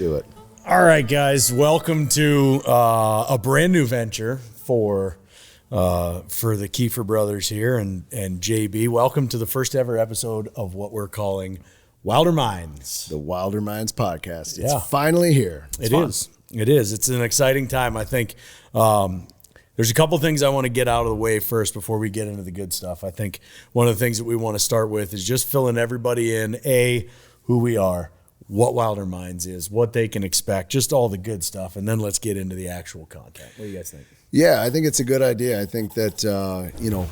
do it. All right, guys, welcome to a brand new venture for the Keefer brothers here and JB. Welcome to the first ever episode of what we're calling Wilder Minds. The Wilder Minds podcast. It's finally here. It is. It's an exciting time. I think there's a couple things I want to get out of the way first before we get into the good stuff. I think one of the things that we want to start with is just filling everybody in, who we are, what Wilder Minds is, what they can expect, just all the good stuff, and then let's get into the actual content. What do you guys think? Yeah, I think it's a good idea. I think that,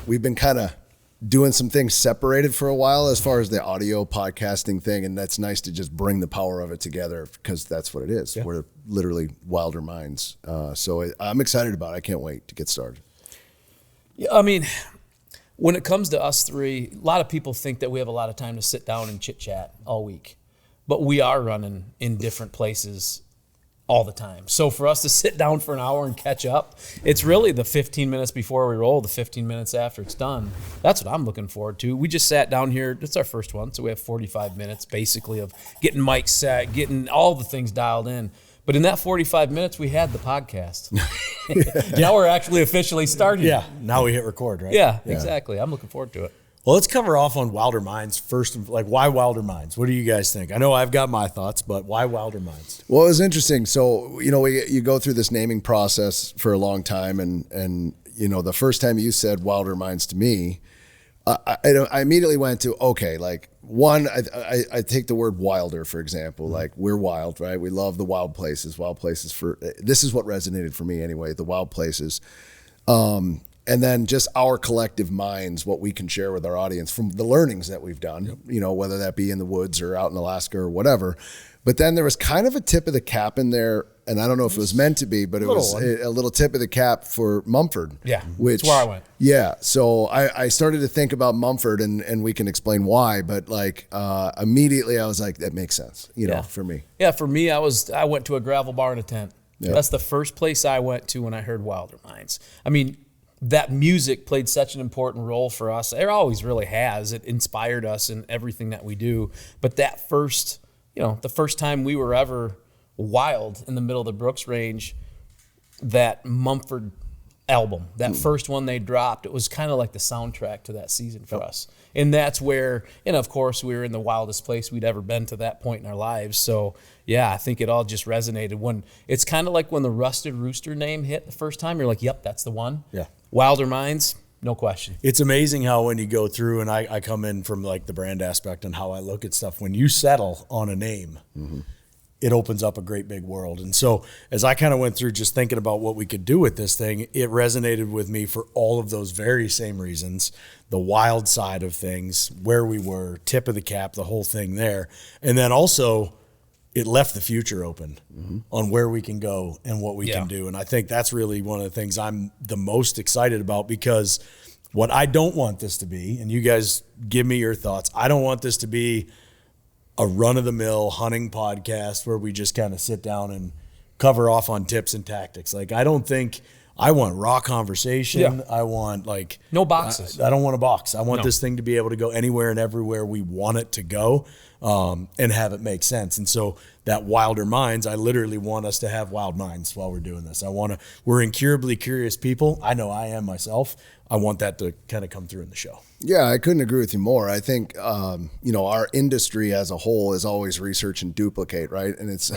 we've been kind of doing some things separated for a while as far as the audio podcasting thing, and that's nice to just bring the power of it together because that's what it is. Yeah. We're literally Wilder Minds. So I'm excited about it. I can't wait to get started. Yeah, I mean, when it comes to us three, a lot of people think that we have a lot of time to sit down and chit-chat all week, but we are running in different places all the time. So for us to sit down for an hour and catch up, it's really the 15 minutes before we roll, the 15 minutes after it's done. That's what I'm looking forward to. We just sat down here. It's our first one, so we have 45 minutes basically of getting mics set, getting all the things dialed in. But in that 45 minutes, we had the podcast. Now we're actually officially starting. Yeah, now we hit record, right? Yeah, exactly. I'm looking forward to it. Well, let's cover off on Wilder Minds first. Like, why Wilder Minds? What do you guys think? I know I've got my thoughts, but why Wilder Minds? Well, it was interesting. So, you go through this naming process for a long time, and the first time you said Wilder Minds to me, I immediately went to, okay, like, one, I take the word wilder, for example. Like, we're wild, right? We love the wild places. This is what resonated for me anyway, the wild places. And then just our collective minds, what we can share with our audience from the learnings that we've done, whether that be in the woods or out in Alaska or whatever. But then there was kind of a tip of the cap in there, and I don't know if it was meant to be, but it was a little tip of the cap for Mumford. Yeah, that's where I went. Yeah, so I started to think about Mumford, and we can explain why, but immediately I was like, that makes sense, for me. Yeah, for me, I went to a gravel bar in a tent. Yeah. That's the first place I went to when I heard Wilder Minds. I mean, that music played such an important role for us. It always really has. It inspired us in everything that we do. But that first, the first time we were ever wild in the middle of the Brooks Range, that Mumford album, that first one they dropped, it was kind of like the soundtrack to that season for us. And that's where, of course, we were in the wildest place we'd ever been to that point in our lives. So, yeah, I think it all just resonated. When it's kind of like when the Rusted Rooster name hit the first time, you're like, yep, that's the one. Yeah. Wilder Minds, no question. It's amazing how when you go through, and I come in from like the brand aspect and how I look at stuff, when you settle on a name, it opens up a great big world. And so as I kind of went through just thinking about what we could do with this thing, it resonated with me for all of those very same reasons, the wild side of things, where we were, tip of the cap, the whole thing there. And then also it left the future open on where we can go and what we can do. And I think that's really one of the things I'm the most excited about, because what I don't want this to be, and you guys give me your thoughts, I don't want this to be a run-of-the-mill hunting podcast where we just kind of sit down and cover off on tips and tactics. Like, I don't think I want raw conversation. Yeah. I want no boxes. I don't want a box. I want this thing to be able to go anywhere and everywhere we want it to go, and have it make sense. And so that Wilder Minds, I literally want us to have wild minds while we're doing this. We're incurably curious people. I know I am myself. I want that to kind of come through in the show. Yeah, I couldn't agree with you more. I think, our industry as a whole is always research and duplicate, right? And it's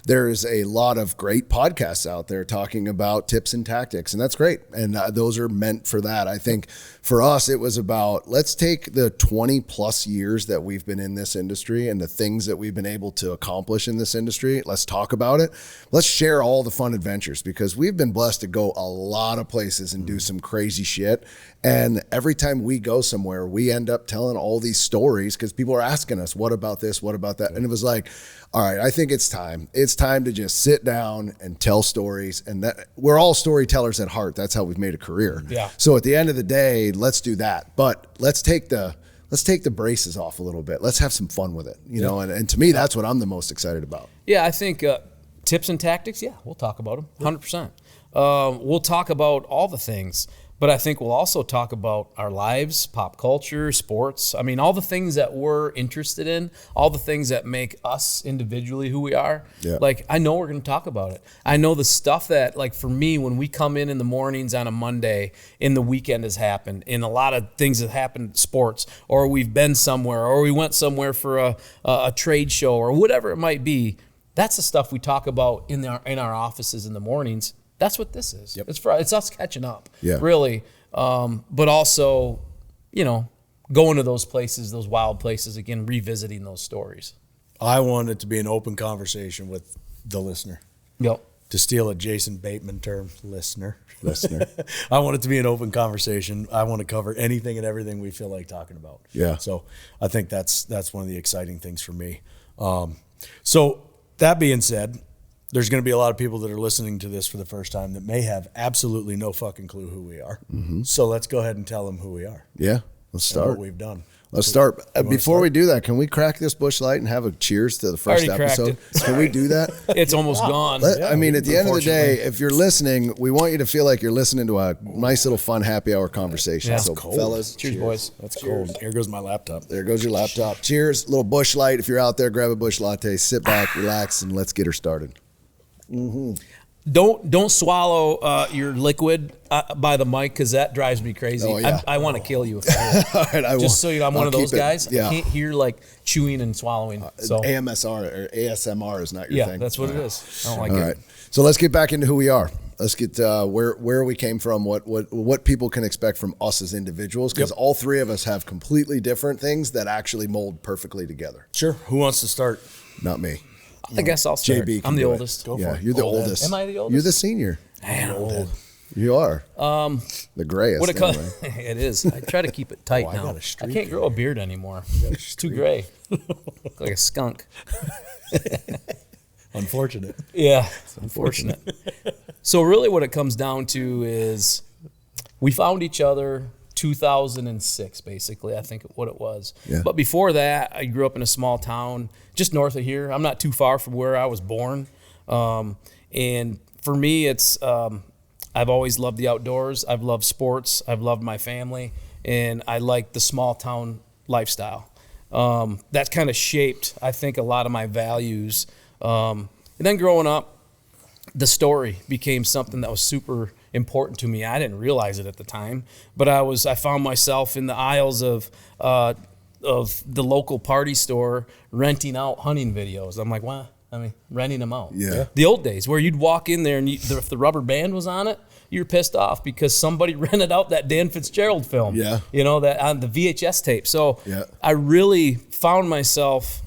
there's a lot of great podcasts out there talking about tips and tactics, and that's great. And those are meant for that. I think for us, it was about, let's take the 20 plus years that we've been in this industry and the things that we've been able to accomplish in this industry. Let's talk about it. Let's share all the fun adventures, because we've been blessed to go a lot of places and do some crazy shit. And every time we go somewhere, we end up telling all these stories because people are asking us, what about this? What about that? And it was like, all right, I think it's time. It's time to just sit down and tell stories. And that we're all storytellers at heart. That's how we've made a career. Yeah. So at the end of the day, let's do that. But let's take the braces off a little bit. Let's have some fun with it, know. And to me, that's what I'm the most excited about. Yeah, I think tips and tactics. Yeah, we'll talk about them. 100%. We'll talk about all the things. But I think we'll also talk about our lives, pop culture, sports. I mean, all the things that we're interested in, all the things that make us individually who we are. Yeah. Like, I know we're going to talk about it. I know the stuff that, like, for me, when we come in the mornings on a Monday, and the weekend has happened, and a lot of things have happened, sports, or we've been somewhere, or we went somewhere for a trade show, or whatever it might be. That's the stuff we talk about in our offices in the mornings. That's what this is. Yep. It's us catching up, Yeah. really. But also, going to those places, those wild places, again, revisiting those stories. I want it to be an open conversation with the listener. Yep. To steal a Jason Bateman term, listener. Listener. I want it to be an open conversation. I want to cover anything and everything we feel like talking about. Yeah. So I think that's one of the exciting things for me. So that being said, there's going to be a lot of people that are listening to this for the first time that may have absolutely no fucking clue who we are. Mm-hmm. So let's go ahead and tell them who we are. Yeah, let's And start. what we've done. Let's start. Before we do that, can we crack this Busch Light and have a cheers to the first Already cracked episode? it. Can we do that? It's almost gone. I mean, at the end of the day, unfortunately. if you're listening, we want you to feel like you're listening to a nice little fun happy hour conversation. Yeah. So, It's cold. fellas, Cheers, boys. That's cold. Here goes my laptop. there goes your laptop. Cheers. Little Busch Light. If you're out there, grab a Busch Latte, sit back, relax, and let's get her started. Don't swallow your liquid by the mic, because that drives me crazy. Oh, yeah. I want to kill you. If I do. All right, I will. Just so you know, I'm one of I'll those keep it. guys. Yeah. I can't hear like chewing and swallowing. So AMSR or ASMR is not your yeah, thing. that's what it is. I don't like All it. right. So let's get back into who we are. Let's get where we came from, what people can expect from us as individuals, because all three of us have completely different things that actually mold perfectly together. Sure. Who wants to start? Not me. I guess I'll start. JB can I'm the do it. oldest. Go for Yeah, it. you're the Old head. oldest. Am I the oldest? You're the senior. Man, old. You are. The grayest. What it comes, anyway. it is. I try to keep it tight I now. got a I streak can't grow a beard anymore. It's too gray. Look like a skunk. Unfortunate. Yeah, it's unfortunate. So really what it comes down to is we found each other 2006, basically, I think what it was. Yeah. But before that, I grew up in a small town just north of here. I'm not too far from where I was born. And for me, it's I've always loved the outdoors. I've loved sports. I've loved my family. And I like the small town lifestyle. That kind of shaped, I think, a lot of my values. And then growing up, the story became something that was super important to me. I didn't realize it at the time, but I found myself in the aisles of the local party store renting out hunting videos. I'm like, wow. I mean, renting them out. Yeah. The old days where you'd walk in there and if the rubber band was on it, you're pissed off because somebody rented out that Dan Fitzgerald film. Yeah. That on the VHS tape. So Yeah. I really found myself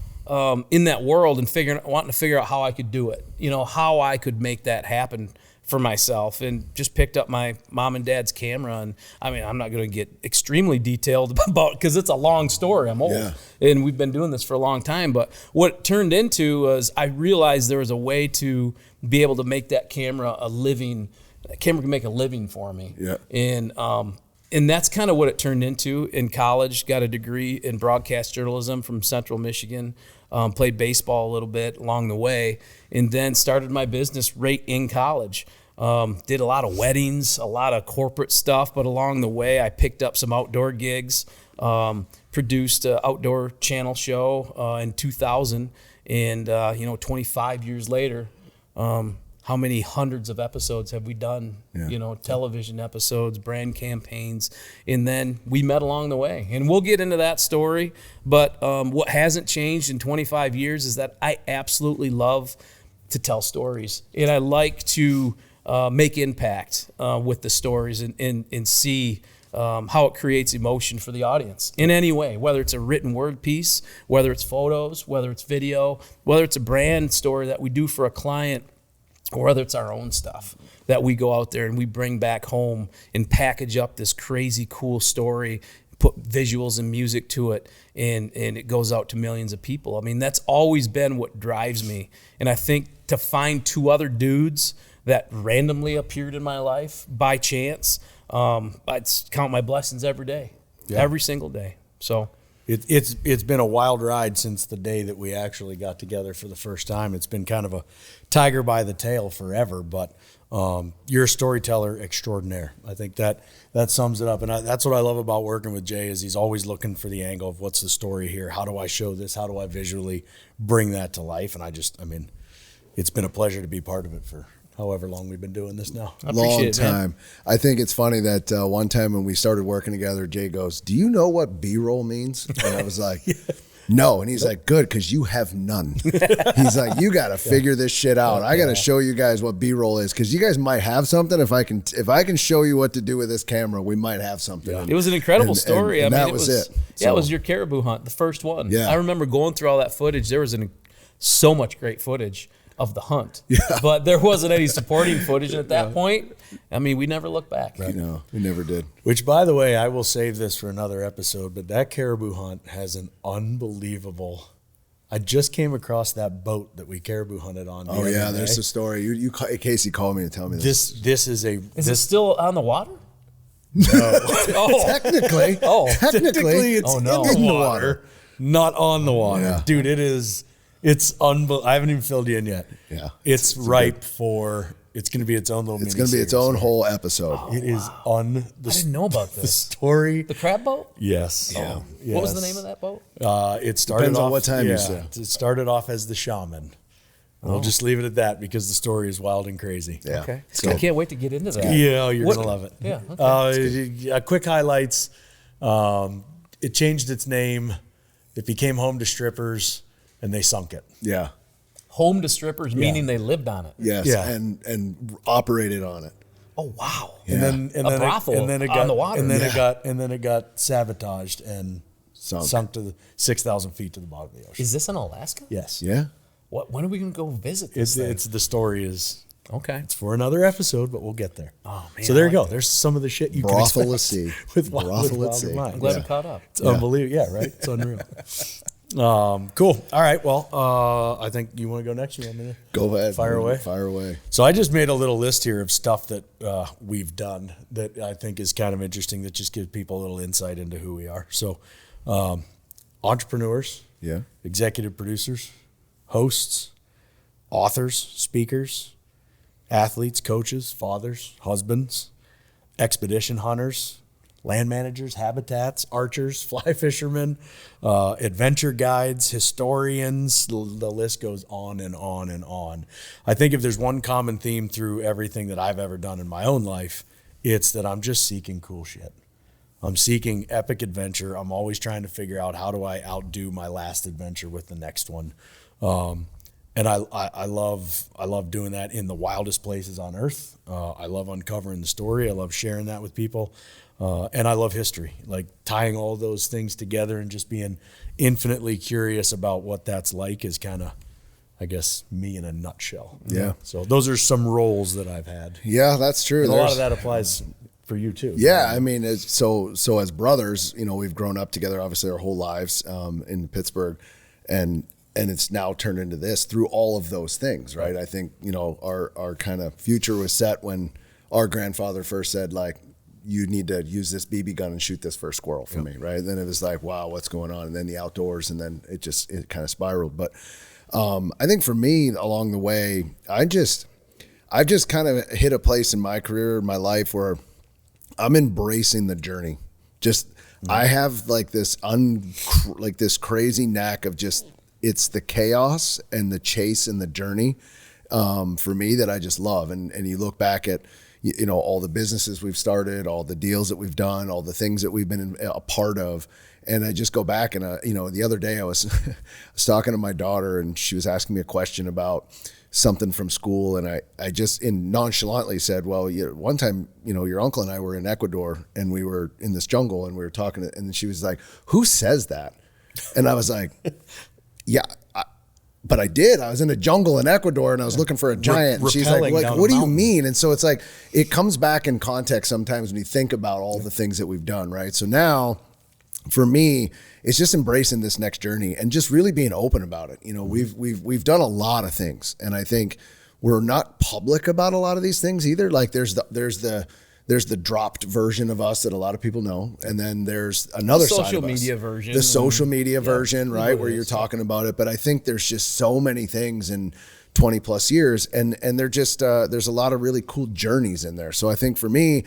in that world and wanting to figure out how I could do it. How I could make that happen for myself, and just picked up my mom and dad's camera. And I mean, I'm not going to get extremely detailed about, because it's a long story. I'm old, Yeah. and we've been doing this for a long time. But what it turned into was I realized there was a way to be able to make that camera a living. That camera can make a living for me. Yeah. And that's kind of what it turned into. In college, got a degree in broadcast journalism from Central Michigan. Played baseball a little bit along the way, and then started my business right in college. Did a lot of weddings, a lot of corporate stuff, but along the way, I picked up some outdoor gigs. Produced an outdoor channel show in 2000, and 25 years later, how many hundreds of episodes have we done? Yeah. Television episodes, brand campaigns, and then we met along the way. And we'll get into that story. But what hasn't changed in 25 years is that I absolutely love to tell stories, and I like to make impact with the stories and see how it creates emotion for the audience in any way, whether it's a written word piece, whether it's photos, whether it's video, whether it's a brand story that we do for a client, or whether it's our own stuff that we go out there and we bring back home and package up this crazy cool story, put visuals and music to it, and it goes out to millions of people. I mean, that's always been what drives me. And I think to find two other dudes that randomly appeared in my life by chance, I'd count my blessings every day, every single day. So It's been a wild ride since the day that we actually got together for the first time. It's been kind of a tiger by the tail forever, but you're a storyteller extraordinaire. I think that sums it up. And that's what I love about working with Jay is he's always looking for the angle of what's the story here? How do I show this? How do I visually bring that to life? And it's been a pleasure to be part of it for however long we've been doing this now. Long time. I think it's funny that one time when we started working together, Jay goes, "Do you know what B-roll means?" And I was like, "No." And he's like, "Good, because you have none." He's like, "You got to figure this shit out. I got to show you guys what B-roll is, because you guys might have something. If I can show you what to do with this camera, we might have something." Yeah. It was an incredible story. And that was it. Yeah, it was your caribou hunt, the first one. Yeah. I remember going through all that footage. There was so much great footage of the hunt, but there wasn't any supporting footage. And at that point, we never looked back. Right. No, we never did. Which, by the way, I will save this for another episode, but that caribou hunt has an unbelievable. I just came across that boat that we caribou hunted on. Oh yeah, there's the story. You Casey called me to tell me this. This is it still on the water? No. Technically it's in the water. Not on the water. Yeah. Dude, it's unbelievable. I haven't even filled you in yet. Yeah. It's ripe for, it's going to be its own little It's going to be its own whole episode. It is I didn't know about this. The story. The crab boat? Yes. Yeah. Yes. What was the name of that boat? It started Depends off, on what time you say. It started off as the Shaman. We'll just leave it at that because the story is wild and crazy. Yeah. Okay. So, I can't wait to get into that. Yeah, you're going to love it. Yeah. Okay. Quick highlights. It changed its name. It became home to strippers, and they sunk it. yeah. Home to strippers, meaning they lived on it. Yes. Yeah. And operated on it. Oh wow. Yeah. And then A brothel and then it got on the water. and then Yeah. it got sabotaged and sunk to the 6,000 feet to the bottom of the ocean. Is this in Alaska? Yes. Yeah. When are we going to go visit this thing? It's the story is Okay. it's for another episode, but we'll get there. Oh man. So there you go. There's some of the shit you Brothel can at expect sea. with Brothel at Wilder sea. Mind. I'm glad Yeah. we caught up. It's unbelievable. Yeah, right. It's unreal. Cool. All right. Well, I think you want to go next. You want me to Go ahead. Fire away. Fire away. So I just made a little list here of stuff that we've done that I think is kind of interesting, that just gives people a little insight into who we are. So entrepreneurs, Yeah. executive producers, hosts, authors, speakers, athletes, coaches, fathers, husbands, expedition hunters, land managers, habitats, archers, fly fishermen, adventure guides, historians. The list goes on and on and on. I think if there's one common theme through everything that I've ever done in my own life, it's that I'm just seeking cool shit. I'm seeking epic adventure. I'm always trying to figure out, how do I outdo my last adventure with the next one. And I love doing that in the wildest places on earth. I love uncovering the story. I love sharing that with people. And I love history, like tying all those things together and just being infinitely curious about what that's like is kind of, I guess, me in a nutshell. Yeah. So those are some roles that I've had. Yeah, that's true. And a lot of that applies for you too. Yeah, I mean, so as brothers, we've grown up together, obviously our whole lives in Pittsburgh, and it's now turned into this through all of those things, right? I think our kind of future was set when our grandfather first said, like, you need to use this BB gun and shoot this first squirrel for me, right? And then it was like, wow, what's going on? And then the outdoors, and then it kind of spiraled. But I think for me, along the way, I've just kind of hit a place in my career, my life, where I'm embracing the journey. I have like this crazy knack of just, it's the chaos and the chase and the journey for me that I just love. And you look back at, all the businesses we've started, all the deals that we've done, all the things that we've been a part of. And I just go back and, the other day I was talking to my daughter, and she was asking me a question about something from school. And I just nonchalantly said, well, one time, your uncle and I were in Ecuador, and we were in this jungle, and we were talking, and she was like, who says that? And I was like, yeah, but I did. I was in a jungle in Ecuador, and I was looking for a giant. And she's like, what do you mean? And so it's like, it comes back in context sometimes when you think about all the things that we've done, right? So now, for me, it's just embracing this next journey and just really being open about it. We've done a lot of things, and I think we're not public about a lot of these things either. Like there's the there's the dropped version of us that a lot of people know, and then there's another side of us. Social media version. The social media version, right, where you're talking about it. But I think there's just so many things in 20 plus years, and they're just there's a lot of really cool journeys in there. So I think for me,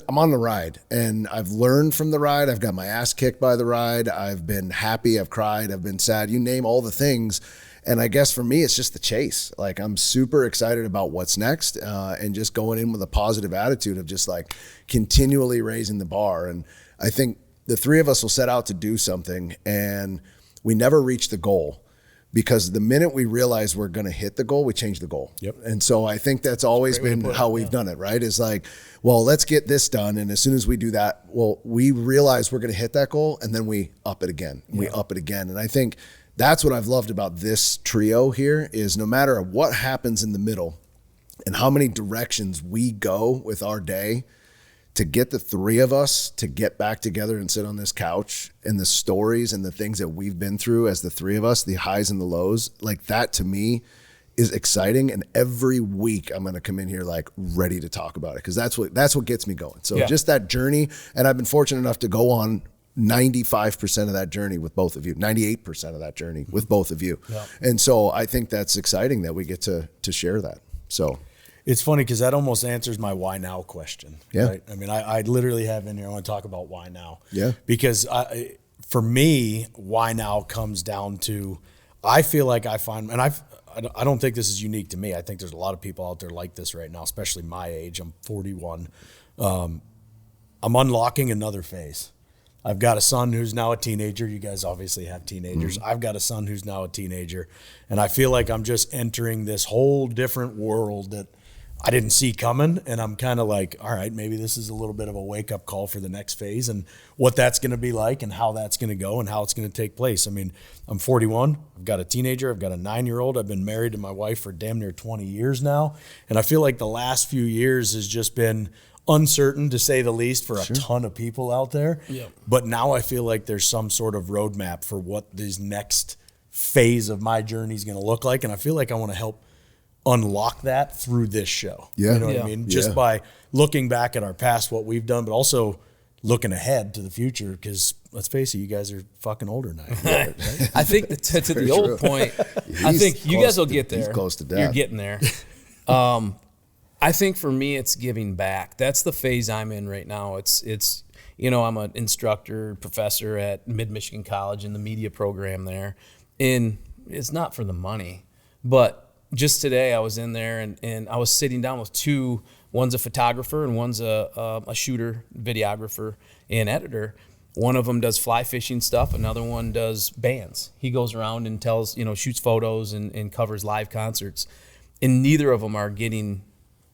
I'm on the ride, and I've learned from the ride. I've got my ass kicked by the ride. I've been happy, I've cried, I've been sad, you name all the things. And I guess for me, it's just the chase. Like, I'm super excited about what's next, and just going in with a positive attitude of just like continually raising the bar. And I think the three of us will set out to do something, and we never reach the goal. Because the minute we realize we're going to hit the goal, we change the goal. Yep. And so I think that's always been how we've done it, right? Is like, well, let's get this done. And as soon as we do that, well, we realize we're going to hit that goal, and then we up it again. We up it again. And I think that's what I've loved about this trio here is no matter what happens in the middle and how many directions we go with our day, to get the three of us to get back together and sit on this couch, and the stories and the things that we've been through as the three of us, the highs and the lows, like that to me is exciting. And every week I'm going to come in here like ready to talk about it, because that's what gets me going. So just that journey. And I've been fortunate enough to go on 95% of that journey with both of you, 98% of that journey with both of you. Yeah. And so I think that's exciting that we get to share that. So it's funny because that almost answers my why now question. Yeah. Right? I mean, I literally have in here, I want to talk about why now. Yeah. Because for me, why now comes down to, I feel like I find, and I don't think this is unique to me. I think there's a lot of people out there like this right now, especially my age. I'm 41. I'm unlocking another phase. I've got a son who's now a teenager. You guys obviously have teenagers. Mm-hmm. I've got a son who's now a teenager. And I feel like I'm just entering this whole different world that I didn't see coming, and I'm kind of like, all right, maybe this is a little bit of a wake-up call for the next phase and what that's going to be like and how that's going to go and how it's going to take place. I mean, I'm 41. I've got a teenager. I've got a 9-year-old. I've been married to my wife for damn near 20 years now, and I feel like the last few years has just been uncertain, to say the least, for a ton of people out there. Yep. But now I feel like there's some sort of roadmap for what this next phase of my journey is going to look like, and I feel like I want to help unlock that through this show. Yeah. You know what I mean? Just by looking back at our past, what we've done, but also looking ahead to the future, because let's face it, you guys are fucking older now. Right? I think to the old point, I think you guys will get there. He's close to death. You're getting there. I think for me, it's giving back. That's the phase I'm in right now. It's I'm an instructor, professor at Mid-Michigan College in the media program there. And it's not for the money, but just today I was in there and I was sitting down with two. One's a photographer and one's a shooter, videographer, and editor. One of them does fly fishing stuff. Another one does bands. He goes around and tells, shoots photos and covers live concerts. And neither of them are getting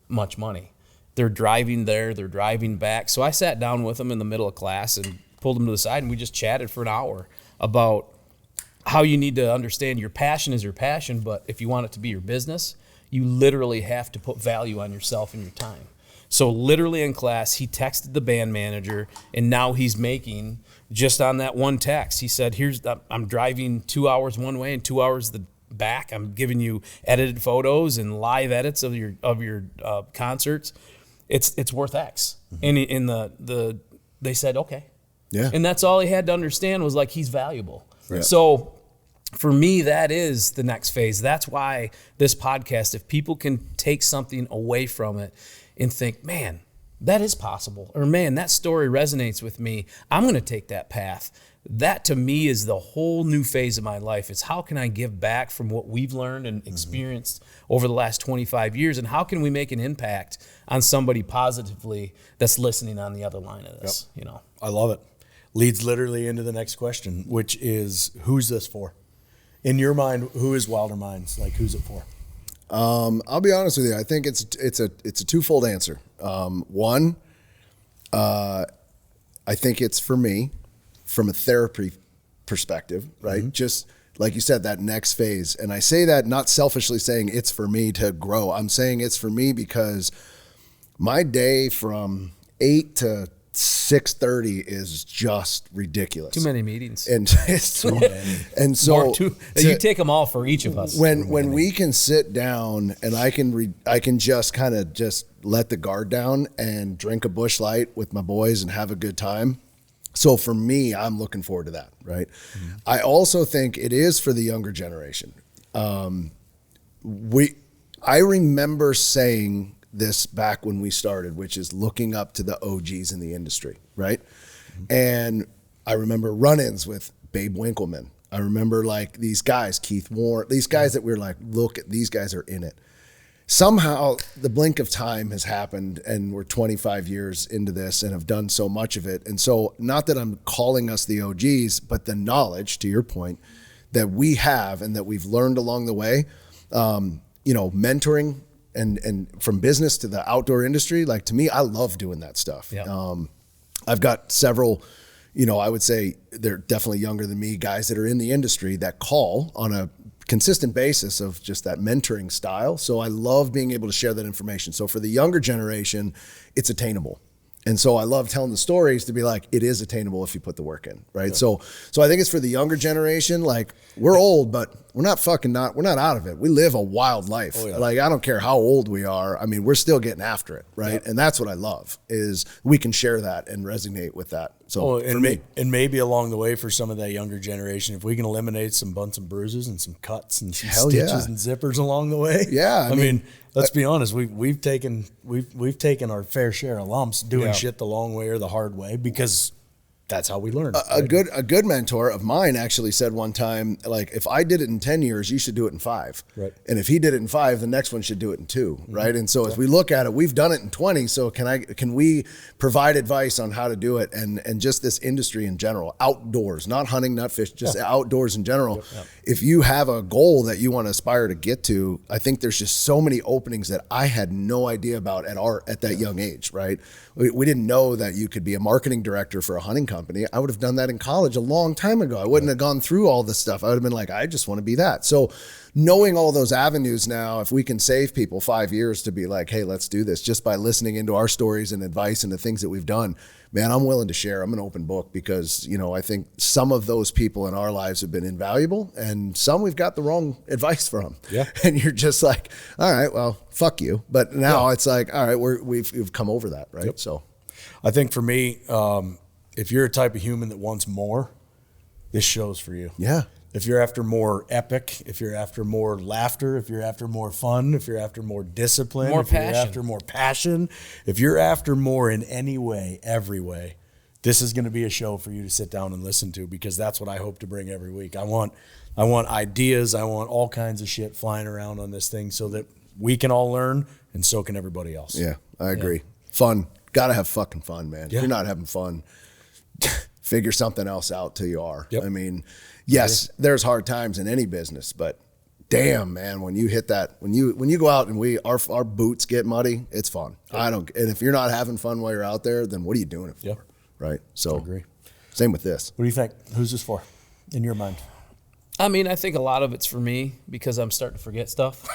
much money. They're driving there, they're driving back. So I sat down with them in the middle of class and pulled them to the side, and we just chatted for an hour about how you need to understand your passion is your passion, but if you want it to be your business, you literally have to put value on yourself and your time. So literally in class, he texted the band manager, and now he's making, just on that one text, he said, I'm driving 2 hours one way and 2 hours the back. I'm giving you edited photos and live edits of your concerts. It's worth X. Mm-hmm. And they said, okay. Yeah. And that's all he had to understand was like, he's valuable. Right. So for me, that is the next phase. That's why this podcast, if people can take something away from it and think, man, that is possible, or man, that story resonates with me, I'm going to take that path. That to me is the whole new phase of my life. It's how can I give back from what we've learned and experienced over the last 25 years, and how can we make an impact on somebody positively that's listening on the other line of this? Yep. I love it. Leads literally into the next question, which is, who's this for? In your mind, who is Wilder Minds? Like, who's it for? I'll be honest with you. I think it's a twofold answer. One, I think it's for me from a therapy perspective, right? Mm-hmm. Just like you said, that next phase. And I say that not selfishly saying it's for me to grow. I'm saying it's for me because my day from 8 to 6:30 is just ridiculous. Too many meetings. And and so you take them all for each of us. When we can sit down and I can just kind of just let the guard down and drink a Busch Light with my boys and have a good time. So for me, I'm looking forward to that, right? Mm-hmm. I also think it is for the younger generation. I remember saying this back when we started, which is looking up to the OGs in the industry, right? Mm-hmm. And I remember run-ins with Babe Winkleman. I remember like these guys, Keith Warren, these guys that we were like, look, these guys are in it. Somehow the blink of time has happened and we're 25 years into this and have done so much of it. And so not that I'm calling us the OGs, but the knowledge, to your point, that we have and that we've learned along the way, mentoring, and from business to the outdoor industry, like to me, I love doing that stuff. Yeah. I've got several, I would say they're definitely younger than me, guys that are in the industry that call on a consistent basis of just that mentoring style. So I love being able to share that information. So for the younger generation, it's attainable. And so I love telling the stories to be like, it is attainable if you put the work in, right? Yeah. So I think it's for the younger generation. Like we're old, but we're not out of it. We live a wild life. Oh, yeah. Like I don't care how old we are. I mean, we're still getting after it, right? Yeah. And that's what I love is we can share that and resonate with that. So for me, and maybe along the way for some of that younger generation, if we can eliminate some bumps and bruises and some cuts and some stitches and zippers along the way. Yeah, I mean, let's be honest. We've taken our fair share of lumps doing shit the long way or the hard way because that's how we learn. A good mentor of mine actually said one time, like, if I did it in 10 years, you should do it in 5. Right. And if he did it in 5, the next one should do it in 2. Mm-hmm. Right. And so as we look at it, we've done it in 20. So can we provide advice on how to do it? And just this industry in general, outdoors, not hunting, not fish, just outdoors in general. Yep. Yep. If you have a goal that you want to aspire to get to, I think there's just so many openings that I had no idea about at that young age. Right. We didn't know that you could be a marketing director for a hunting company. I would have done that in college a long time ago. I wouldn't have gone through all this stuff. I would have been like, I just want to be that. So knowing all those avenues now, if we can save people 5 years to be like, hey, let's do this just by listening into our stories and advice and the things that we've done, man, I'm willing to share. I'm an open book because, I think some of those people in our lives have been invaluable and some we've got the wrong advice from. Yeah. And you're just like, all right, well, fuck you. But now it's like, all right, we've come over that, right? Yep. So I think for me, if you're a type of human that wants more, this show's for you. Yeah. If you're after more epic, if you're after more laughter, if you're after more fun, if you're after more discipline, you're after more passion, if you're after more in any way, every way, this is going to be a show for you to sit down and listen to because that's what I hope to bring every week. I want ideas. I want all kinds of shit flying around on this thing so that we can all learn and so can everybody else. Yeah, I agree. Yeah. Fun. Got to have fucking fun, man. Yeah. If you're not having fun, figure something else out till you are. Yep. I mean, yes, there's hard times in any business, but damn, man, when you hit that, when you go out and our boots get muddy, it's fun. Yep. And if you're not having fun while you're out there, then what are you doing it for? Yep. Right. So I agree. Same with this. What do you think? Who's this for in your mind? I mean, I think a lot of it's for me because I'm starting to forget stuff.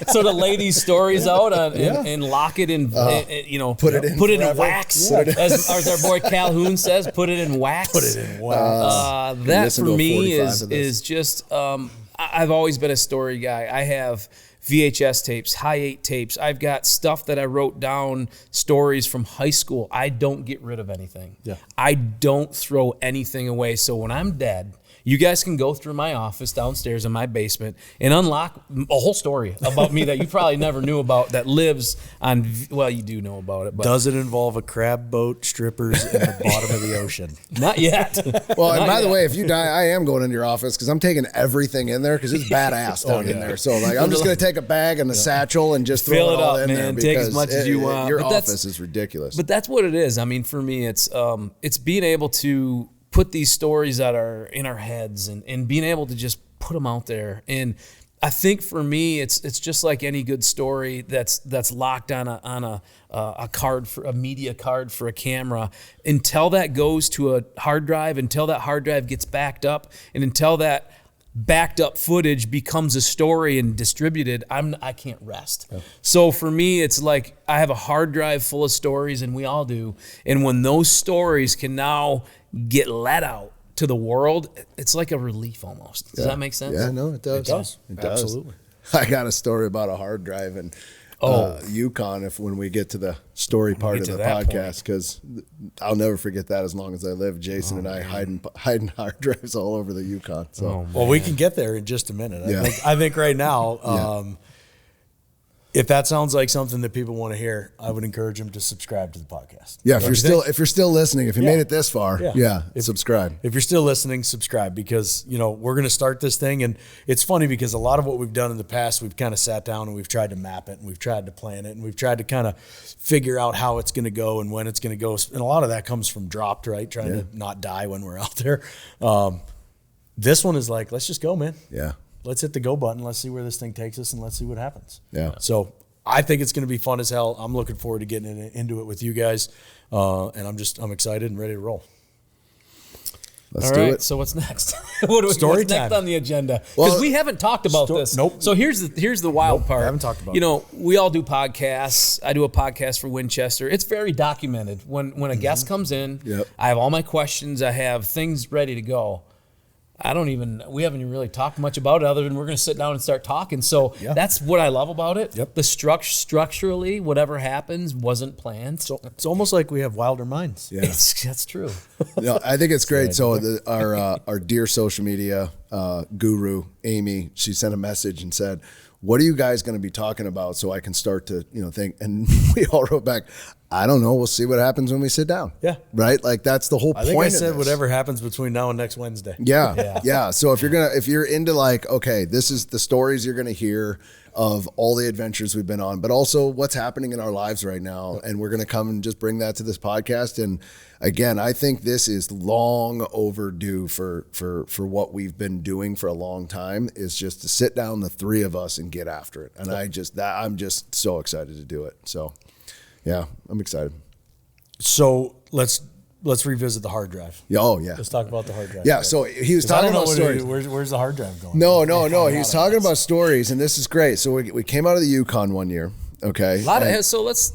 so to lay these stories out and lock it in, put it in wax. Yeah. As our boy Calhoun says, put it in wax. Put it in wax. That for me is just, I've always been a story guy. I have VHS tapes, high 8 tapes. I've got stuff that I wrote down, stories from high school. I don't get rid of anything. Yeah. I don't throw anything away. So when I'm dead, you guys can go through my office downstairs in my basement and unlock a whole story about me that you probably never knew about that lives on, well, you do know about it. But does it involve a crab boat, strippers, in the bottom of the ocean? Not yet. Well, and by the way, if you die, I am going into your office because I'm taking everything in there because it's badass down in there. So like, I'm just going to take a bag and a satchel and just throw it all in there. Take as much as you want. Your office is ridiculous. But that's what it is. I mean, for me, it's being able to put these stories that are in our heads and being able to just put them out there. And I think for me, it's just like any good story that's locked on a card, for a media card for a camera. Until that goes to a hard drive, until that hard drive gets backed up, and until that backed up footage becomes a story and distributed, I can't rest. Yeah. So for me, it's like I have a hard drive full of stories, and we all do. And when those stories can now get let out to the world, it's like a relief almost. Does that make sense? Yeah, no, it does. It does. Absolutely. I got a story about a hard drive and Yukon when we get to the story part of the podcast, because I'll never forget that as long as I live. Jason and I hiding hard drives all over the Yukon. So well, we can get there in just a minute. I think right now, if that sounds like something that people want to hear, I would encourage them to subscribe to the podcast. Yeah, if you're still listening, if you made it this far, subscribe. If you're still listening, subscribe, because we're going to start this thing, and it's funny because a lot of what we've done in the past, we've kind of sat down and we've tried to map it, and we've tried to plan it, and we've tried to kind of figure out how it's going to go and when it's going to go, and a lot of that comes from dropped, right? Trying to not die when we're out there. This one is like, let's just go, man. Yeah. Let's hit the go button. Let's see where this thing takes us, and let's see what happens. Yeah. So I think it's going to be fun as hell. I'm looking forward to getting into it with you guys, and I'm excited and ready to roll. Let's do it. So what's next? What's next on the agenda? Because we haven't talked about this. Nope. So here's the wild part. I haven't talked about it. We all do podcasts. I do a podcast for Winchester. It's very documented. When a guest comes in, I have all my questions. I have things ready to go. we haven't even really talked much about it other than we're going to sit down and start talking. So that's what I love about it. Yep. The structurally, whatever happens wasn't planned. So it's almost like we have wilder minds. Yeah. That's true. No, I think it's great. So our dear social media guru, Amy, she sent a message and said, what are you guys going to be talking about so I can start to, think? And we all wrote back, I don't know. We'll see what happens when we sit down. Yeah. Right? Like that's the whole point. I think I said whatever happens between now and next Wednesday. Yeah. So if you're into like, okay, this is the stories you're going to hear of all the adventures we've been on, but also what's happening in our lives right now. And we're going to come and just bring that to this podcast. And again, I think this is long overdue for what we've been doing for a long time, is just to sit down, the three of us, and get after it. And I'm just so excited to do it. So yeah, I'm excited. So let's revisit the hard drive. Oh yeah. Let's talk about the hard drive. Yeah. So he was talking about stories. Where's the hard drive going? No. He was talking about stories, and this is great. So we came out of the Yukon one year. Okay. So let's.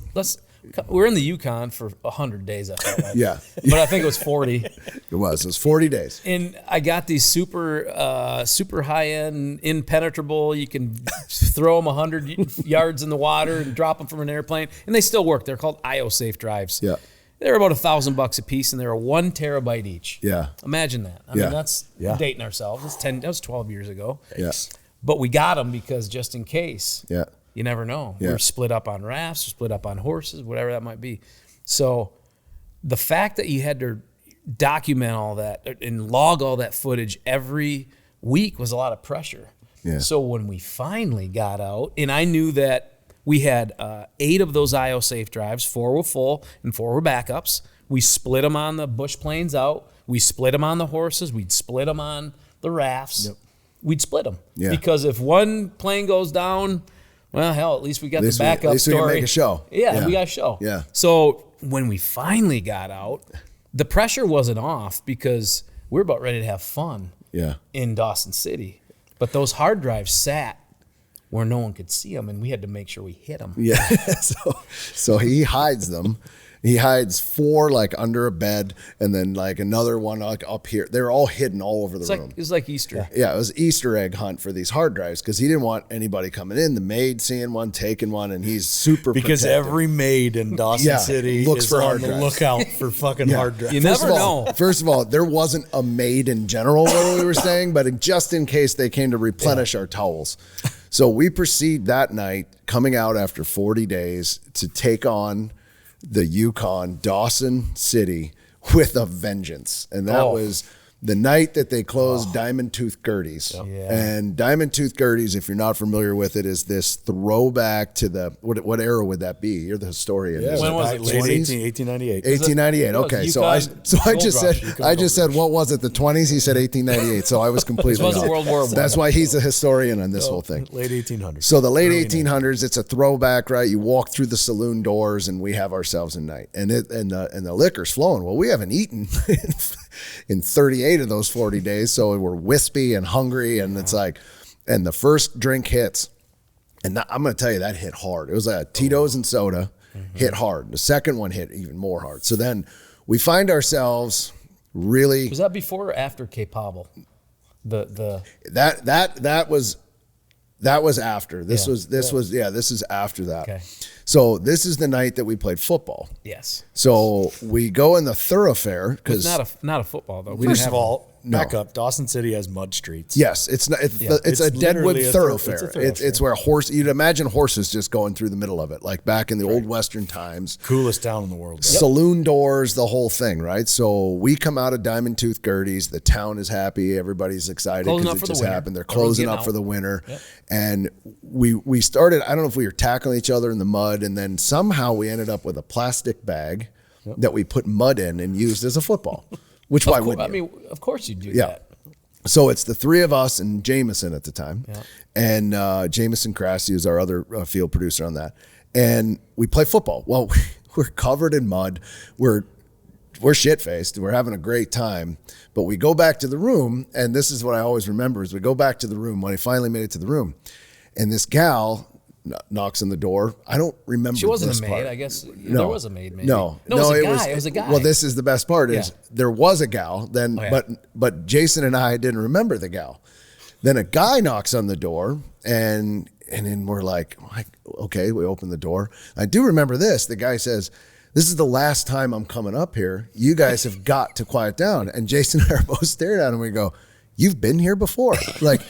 We're in the Yukon for 100 days, I felt like. Yeah. But I think it was 40. It was 40 days. And I got these super high-end, impenetrable, you can throw them 100 yards in the water and drop them from an airplane, and they still work. They're called IO-safe drives. Yeah. They're about $1,000 a piece, and they're 1 terabyte each. Yeah. Imagine that. I mean, that's dating ourselves. That was 12 years ago. Yeah. But we got them because just in case. Yeah. You never know. Yeah. We're split up on rafts, we're split up on horses, whatever that might be. So the fact that you had to document all that and log all that footage every week was a lot of pressure. Yeah. So when we finally got out, and I knew that we had 8 of those IO-safe drives, 4 were full and 4 were backups. We split them on the bush planes out. We split them on the horses. We'd split them on the rafts. Yep. We'd split them. Yeah. Because if one plane goes down, well, hell, at least we got the backup at least story. We can make a show. Yeah, we got a show. Yeah. So when we finally got out, the pressure wasn't off because we were about ready to have fun in Dawson City. But those hard drives sat where no one could see them, and we had to make sure we hit them. Yeah. So he hides them. He hides 4 like under a bed, and then like another one like up here. They're all hidden all over the room. It was like Easter. Yeah, it was Easter egg hunt for these hard drives because he didn't want anybody coming in. The maid seeing one, taking one, and he's super because protective. Every maid in Dawson City looks is for on hard the drives. lookout for fucking hard drives. You never know. First of all, there wasn't a maid in general where we were staying, but just in case they came to replenish our towels. So we proceed that night, coming out after 40 days, to take on the Yukon, Dawson City, with a vengeance. And that was the night that they closed Diamond Tooth Gertie's. Yep. Yeah. And Diamond Tooth Gertie's, if you're not familiar with it, is this throwback to the, what era would that be? You're the historian. Yeah, when was it? Late 1898. 1898. Okay, so I just said what was it? The 20s. He said 1898. So I was completely This wasn't off. World War I. That's why he's a historian on this whole thing. Late 1800s. So the late 1800s. It's a throwback, right? You walk through the saloon doors, and we have ourselves a night, and the liquor's flowing. Well, we haven't eaten in 38 of those 40 days. So we're wispy and hungry. And it's like, and the first drink hits. And I'm going to tell you, that hit hard. It was a Tito's and soda, hit hard. The second one hit even more hard. So then we find ourselves really. Was that before or after Cape Pavel? That was after. This is after that. Okay. So this is the night that we played football. Yes. So we go in the thoroughfare because not a football though. First of all, back up. Dawson City has mud streets. Yes, it's not. It's a deadwood thoroughfare. It's where you'd imagine horses just going through the middle of it, like back in the old Western times. Coolest town in the world. Saloon doors, the whole thing, right? So we come out of Diamond Tooth Gertie's. The town is happy. Everybody's excited because it just happened. They're closing up for the winter, and we started. I don't know if we were tackling each other in the mud, and then somehow we ended up with a plastic bag that we put mud in and used as a football. Which why wouldn't you? I mean, of course you do that. So it's the three of us and Jameson at the time. Yeah. And Jameson Crassy is our other field producer on that. And we play football. Well, we're covered in mud. We're shit-faced. We're having a great time. But we go back to the room, and this is what I always remember, is we go back to the room when I finally made it to the room. And this gal knocks on the door. I don't remember. She wasn't this a maid, part. I guess. No. There was a maid, maybe. No, it was a guy. Well, this is the best part is there was a gal then, but Jason and I didn't remember the gal. Then a guy knocks on the door, and then we're like, okay, we open the door. I do remember this. The guy says, "This is the last time I'm coming up here. You guys have got to quiet down." And Jason and I are both staring at him. We go, "You've been here before?" Like,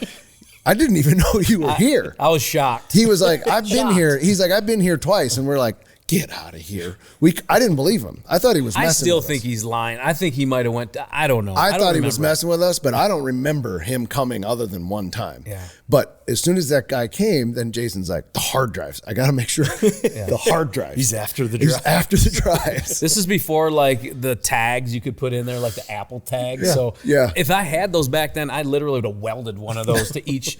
I didn't even know you were here. I was shocked. He was like, I've been here. He's like, I've been here twice. And we're like, get out of here. I didn't believe him. I thought he was messing with us. I still think he's lying. I think he might have went, I don't know. I thought he was messing with us, but I don't remember him coming other than one time. Yeah. But as soon as that guy came, then Jason's like, the hard drives. I got to make sure the hard drives. He's after the drives. He's after the drives. This is before like the tags you could put in there, like the Apple tags. Yeah. So if I had those back then, I literally would have welded one of those to each.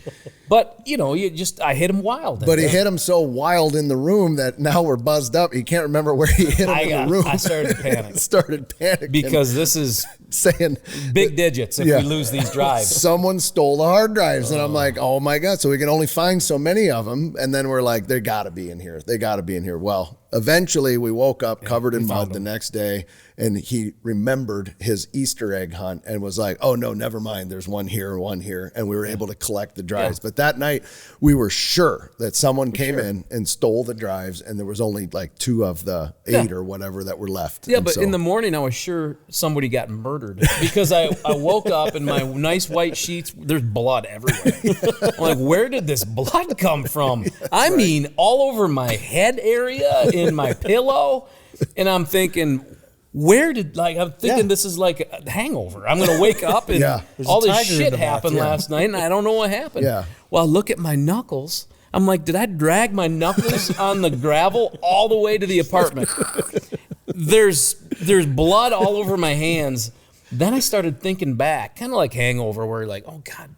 But, I hit him wild. But he hit him so wild in the room that now we're buzzed up. He can't remember where he hit him in the room. I started to panic. panicking. Because this is saying big digits if we lose these drives. Someone stole the hard drives. And I'm like, oh my God. So we can only find so many of them. And then we're like, they got to be in here. They got to be in here. Well, eventually we woke up covered in mud the next day, and he remembered his Easter egg hunt and was like, oh no, never mind. There's one here. And we were able to collect the drives. But that night we were sure that someone came in and stole the drives, and there was only like 2 of the 8 or whatever that were left. Yeah, but in the morning I was sure somebody got murdered because I woke up in my nice white sheets. There's blood everywhere. I'm like, where did this blood come from? I mean, all over my head area, in my pillow. And I'm thinking, this is like a hangover. I'm going to wake up and all this shit happened last night, and I don't know what happened. Yeah. Well, I look at my knuckles. I'm like, did I drag my knuckles on the gravel all the way to the apartment? There's blood all over my hands. Then I started thinking back, kind of like hangover, where you're like, oh God,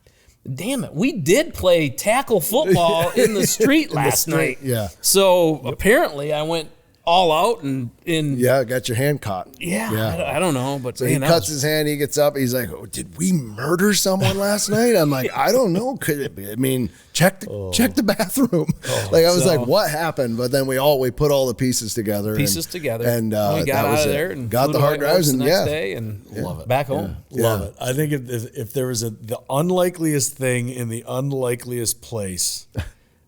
damn it, we did play tackle football in the street last night. Yeah. So apparently I went all out and got your hand caught. I don't know, but so he cuts his hand. He gets up. He's like, "Oh, did we murder someone last night?" I'm like, "I don't know. Could it be? I mean, check the bathroom." I was like, "What happened?" But then we put all the pieces together. And we got out of there and got the hard drives the next day and love it. Back home. Love it. I think if there was the unlikeliest thing in the unlikeliest place,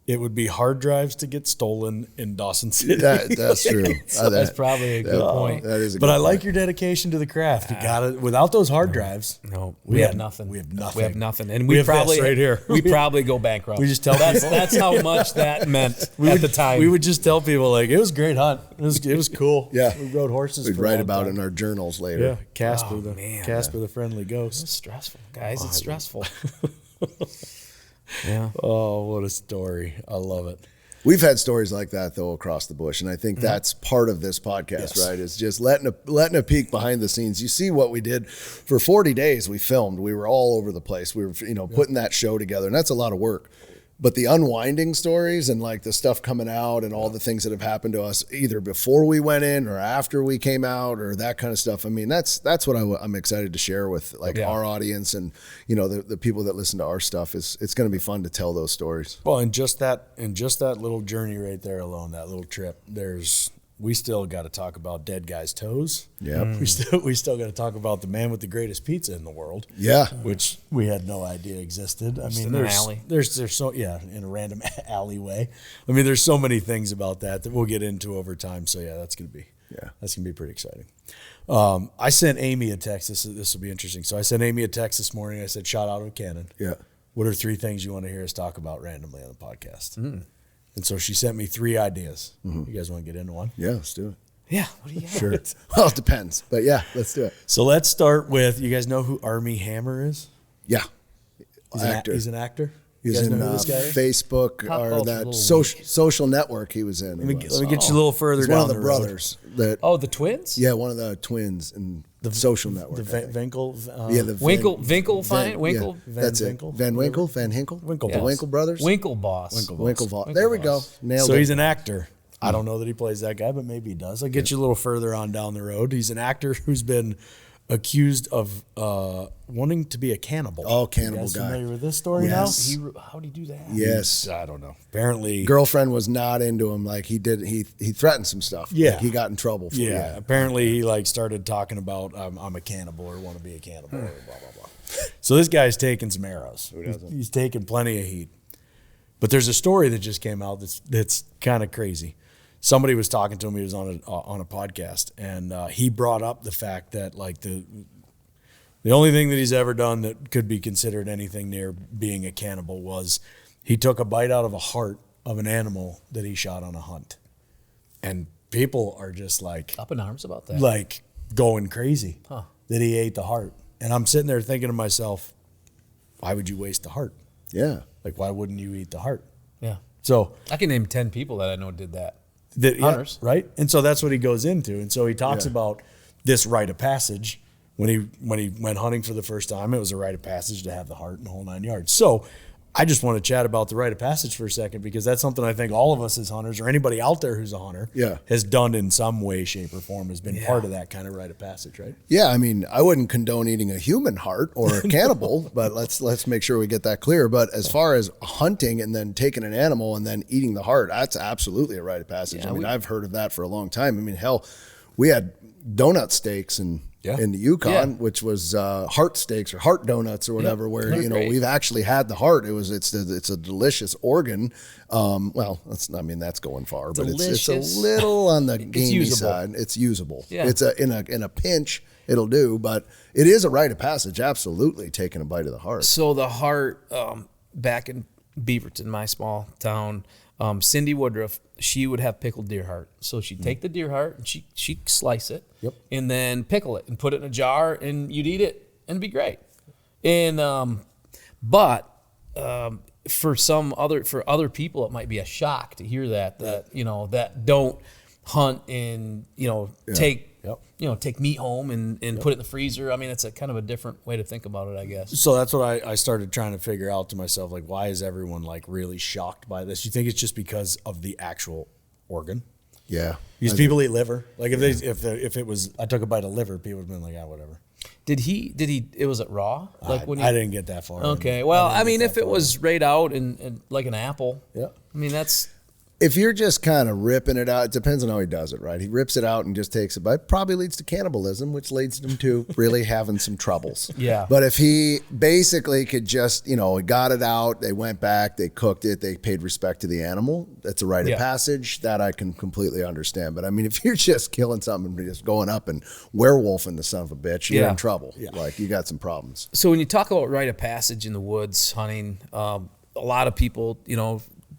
it would be hard drives to get stolen in Dawson City. That's true. That's probably a good point. That is a but good I like point. your dedication to the craft. You got it. Without those hard drives, we have nothing. We have nothing. We have nothing, and we probably this right here. We probably go bankrupt. We just tell that's how much that meant at the time. We would just tell people like it was a great hunt. It was cool. Yeah, we rode horses. We'd write about it in our journals later. Yeah, Casper the friendly ghost. It's stressful, guys. It's stressful. Yeah. Oh, what a story! I love it. We've had stories like that though across the bush, and I think that's part of this podcast, right? Is just letting a peek behind the scenes. You see what we did for 40 days. We filmed. We were all over the place. We were, putting that show together, and that's a lot of work. But the unwinding stories and like the stuff coming out and all the things that have happened to us either before we went in or after we came out or that kind of stuff. I mean, that's what I'm excited to share with like our audience and, you know, the people that listen to our stuff. It's going to be fun to tell those stories. Well, and just that little journey right there alone, that little trip, we still got to talk about dead guys' toes. Yeah. We still got to talk about the man with the greatest pizza in the world. Yeah. Which we had no idea existed. I mean, in an alley. there's so, in a random alleyway. I mean, there's so many things about that we'll get into over time. So that's going to be pretty exciting. I sent Amy a text. This will be interesting. So I sent Amy a text this morning. I said, shout out to Cannon. Yeah. What are 3 things you want to hear us talk about randomly on the podcast? And so she sent me 3 ideas. You guys want to get into one? Yeah, let's do it. Yeah. What do you got? Sure. Well, it depends. But yeah, let's do it. So let's start with, you guys know who Armie Hammer is? Yeah. He's an actor. You He's guys in know who this guy is? Facebook Pop or culture's a that little social network he was in. Let me get you a little further He's down one of the road. brothers. That, The twins? yeah, one of the twins in the social network. The I think. Winkle. The Winkle, fine? Winkle? Yeah, that's it. Winkle? Van Winkle? Van Hinkle? Winklevoss. The Winkle brothers? Winklevoss. Winklevoss. There we go. Nailed So it. he's an actor. I don't know that he plays that guy, but maybe he does. I'll get you a little further on down the road. He's an actor who's been accused of wanting to be a cannibal. Oh, cannibal You guys guy. familiar with this story Yes. How'd he do that? Yes. now? I don't know. Apparently, Girlfriend was not into him. Like he threatened some stuff. Yeah. Like he got in trouble for yeah. Apparently, he like started talking about I'm a cannibal or want to be a cannibal or blah blah blah. So this guy's taking some arrows. He's taking plenty of heat. But there's a story that just came out that's kind of crazy. Somebody was talking to him. He was on a podcast, and he brought up the fact that like the only thing that he's ever done that could be considered anything near being a cannibal was he took a bite out of a heart of an animal that he shot on a hunt, and people are just like Up in arms about that. like going crazy that he ate the heart. And I'm sitting there thinking to myself, why would you waste the heart? Yeah. Like, why wouldn't you eat the heart? Yeah. So I can name 10 people that I know did that. hunters, right? And so that's what he goes into. And so he talks about this rite of passage. When he went hunting for the first time, it was a rite of passage to have the heart and the whole 9 yards. So I just want to chat about the rite of passage for a second, because that's something I think all of us as hunters, or anybody out there who's a hunter, has done in some way, shape, or form, has been part of that kind of rite of passage, right? Yeah, I mean, I wouldn't condone eating a human heart or a cannibal, but let's make sure we get that clear. But as far as hunting and then taking an animal and then eating the heart, that's absolutely a rite of passage. Yeah, I mean, I've heard of that for a long time. I mean, hell, we had donut steaks in the Yukon, which was heart steaks or heart donuts or whatever, where we've actually had the heart. It's a delicious organ. That's going far, but it's a little on the gamey side. It's usable. Yeah. It's in a pinch it'll do, but it is a rite of passage. Absolutely, taking a bite of the heart. So the heart, back in Beaverton, my small town, Cindy Woodruff, she would have pickled deer heart. So she'd take the deer heart and she'd slice it and then pickle it and put it in a jar, and you'd eat it and it'd be great. And for other people, it might be a shock to hear that don't hunt and take meat home and put it in the freezer. I mean, it's a kind of a different way to think about it, I guess. So that's what I started trying to figure out to myself, like, why is everyone like really shocked by this? You think it's just because of the actual organ? Yeah. Because people eat liver. Like if it was, I took a bite of liver, people would have been like, whatever. Did he, was it raw? Like I didn't get that far. Okay. Well, I mean, if it was rayed out and like an apple, I mean, that's. If you're just kind of ripping it out, it depends on how he does it, right? He rips it out and just takes a bite. Probably leads to cannibalism, which leads him to really having some troubles. Yeah. But if he basically could just, he got it out, they went back, they cooked it, they paid respect to the animal, that's a rite of passage. That I can completely understand. But I mean, if you're just killing something and just going up and werewolfing the son of a bitch, you're in trouble. Yeah. Like, you got some problems. So when you talk about rite of passage in the woods, hunting, a lot of people,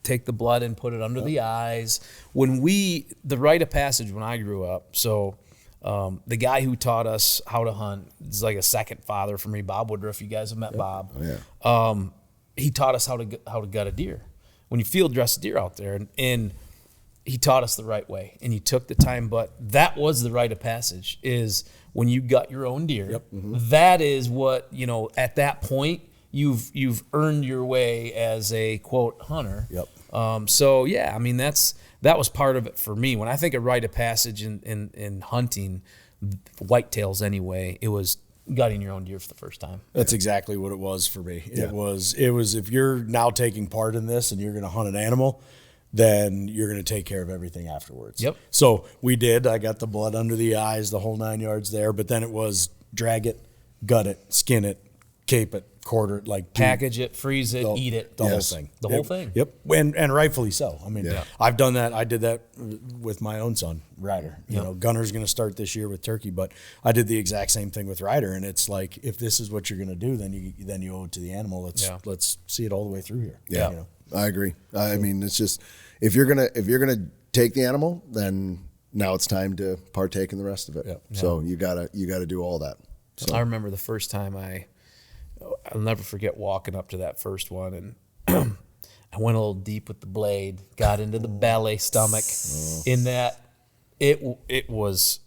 take the blood and put it under the eyes. The rite of passage when I grew up, so the guy who taught us how to hunt is like a second father for me, Bob Woodruff. You guys have met Bob. Oh, yeah. He taught us how to gut a deer. When you field dress a deer out there, and he taught us the right way, and you took the time. But that was the rite of passage, is when you gut your own deer. That is what, at that point, you've earned your way as a quote hunter. Yep. So yeah, I mean that was part of it for me. When I think of rite of passage in hunting, whitetails anyway, it was gutting your own deer for the first time. That's exactly what it was for me. Yeah. It was if you're now taking part in this and you're going to hunt an animal, then you're going to take care of everything afterwards. Yep. So we did. I got the blood under the eyes, the whole 9 yards there. But then it was drag it, gut it, skin it, cape it, quarter it, like Package it, freeze it, eat it. The whole thing. The whole thing. Yep. And rightfully so. I mean, I've done that. I did that with my own son, Ryder. You know, Gunner's going to start this year with turkey, but I did the exact same thing with Ryder. And it's like, if this is what you're going to do, then you owe it to the animal. Let's see it all the way through here. Yeah, you know? I agree. I mean, it's just if you're gonna take the animal, then now it's time to partake in the rest of it. Yep. So you gotta do all that. So. I remember the first time I'll never forget walking up to that first one, and I went a little deep with the blade, got into the belly, stomach, in that it was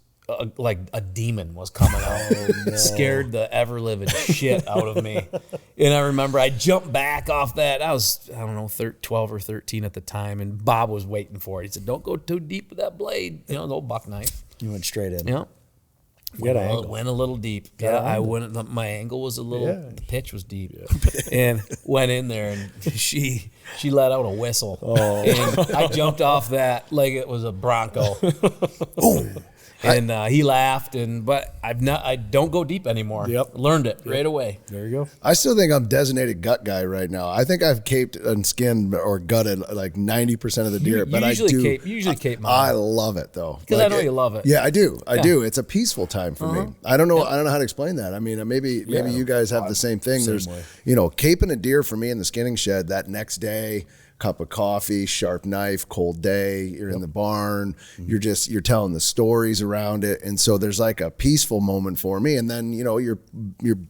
like a demon was coming out. Scared the ever living shit out of me. And I remember I jumped back off that. I was, I don't know, 12 or 13 at the time, and Bob was waiting for it. He said, "Don't go too deep with that blade." You know, the old buck knife. You went straight in. Yeah. Went a little deep. I went. My angle was a little. The pitch was deep, and went in there, and she let out a whistle, and I jumped off that like it was a Bronco. And he laughed, but I don't go deep anymore. Yep. Learned it right away. There you go. I still think I'm designated gut guy right now. I think I've caped and skinned or gutted like 90% of the deer, but I do. You usually cape mine. I love it though. Because I know you love it. Yeah, I do. I do. It's a peaceful time for me. I don't know. I don't know how to explain that. I mean, maybe you guys have the same thing. There's, way. Caping a deer for me in the skinning shed that next day. Cup of coffee, sharp knife, cold day, you're in the barn, you're telling the stories around it. And so there's like a peaceful moment for me. And then, you're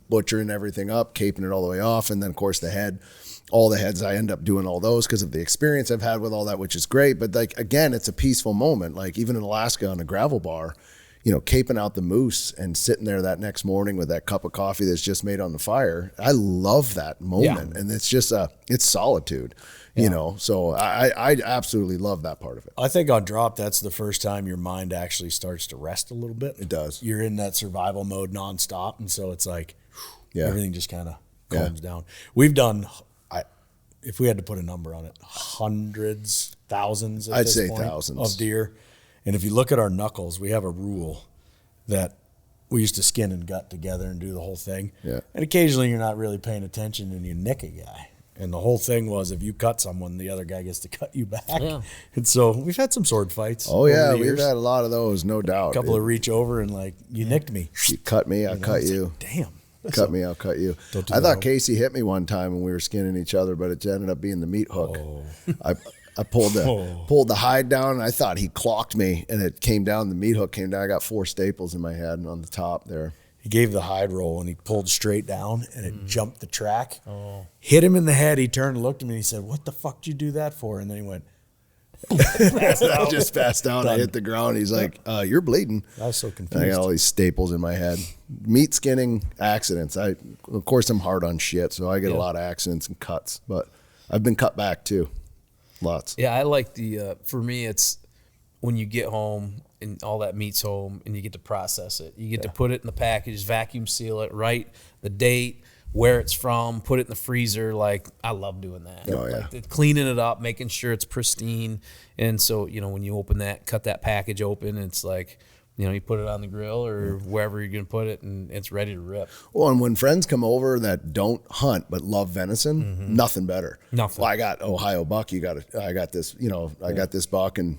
butchering everything up, caping it all the way off. And then of course all the heads, I end up doing all those because of the experience I've had with all that, which is great. But like, again, it's a peaceful moment. Like even in Alaska on a gravel bar, caping out the moose and sitting there that next morning with that cup of coffee that's just made on the fire. I love that moment. And it's just it's solitude. So I absolutely love that part of it. I think on drop, that's the first time your mind actually starts to rest a little bit. It does. You're in that survival mode nonstop, and so it's like everything just kind of calms down. We've done, if we had to put a number on it, hundreds, thousands. I'd say thousands of deer. And if you look at our knuckles, we have a rule that we used to skin and gut together and do the whole thing. Yeah. And occasionally you're not really paying attention and you nick a guy. And the whole thing was if you cut someone, the other guy gets to cut you back. Yeah. And so we've had some sword fights. Oh, yeah. We've had a lot of those, no doubt. A couple of reach over and like, you nicked me. You cut me, I cut you. Like, damn. Cut me, I'll cut you. I thought Casey hit me one time when we were skinning each other, but it ended up being the meat hook. I pulled the hide down, and I thought he clocked me, and it came down. The meat hook came down. I got 4 staples in my head on the top there. He gave the hide roll, and he pulled straight down, and it jumped the track. Hit him in the head. He turned and looked at me, and he said, "What the fuck did you do that for?" And then he went, I just passed out. I hit the ground. He's like, "You're bleeding." I was so confused. I got all these staples in my head. Meat skinning accidents. Of course, I'm hard on shit, so I get a lot of accidents and cuts. But I've been cut back too, lots. Yeah, I like for me, it's when you get home and all that meat's home, and you get to process it. You get to put it in the package, vacuum seal it, write the date, where it's from, put it in the freezer. Like, I love doing that. Oh, yeah. Like, cleaning it up, making sure it's pristine. And so, when you open that, cut that package open, it's like, you put it on the grill or wherever you're going to put it, and it's ready to rip. Well, and when friends come over that don't hunt but love venison, nothing better. Nothing. Well, I got Ohio buck. I got this. I got this buck, and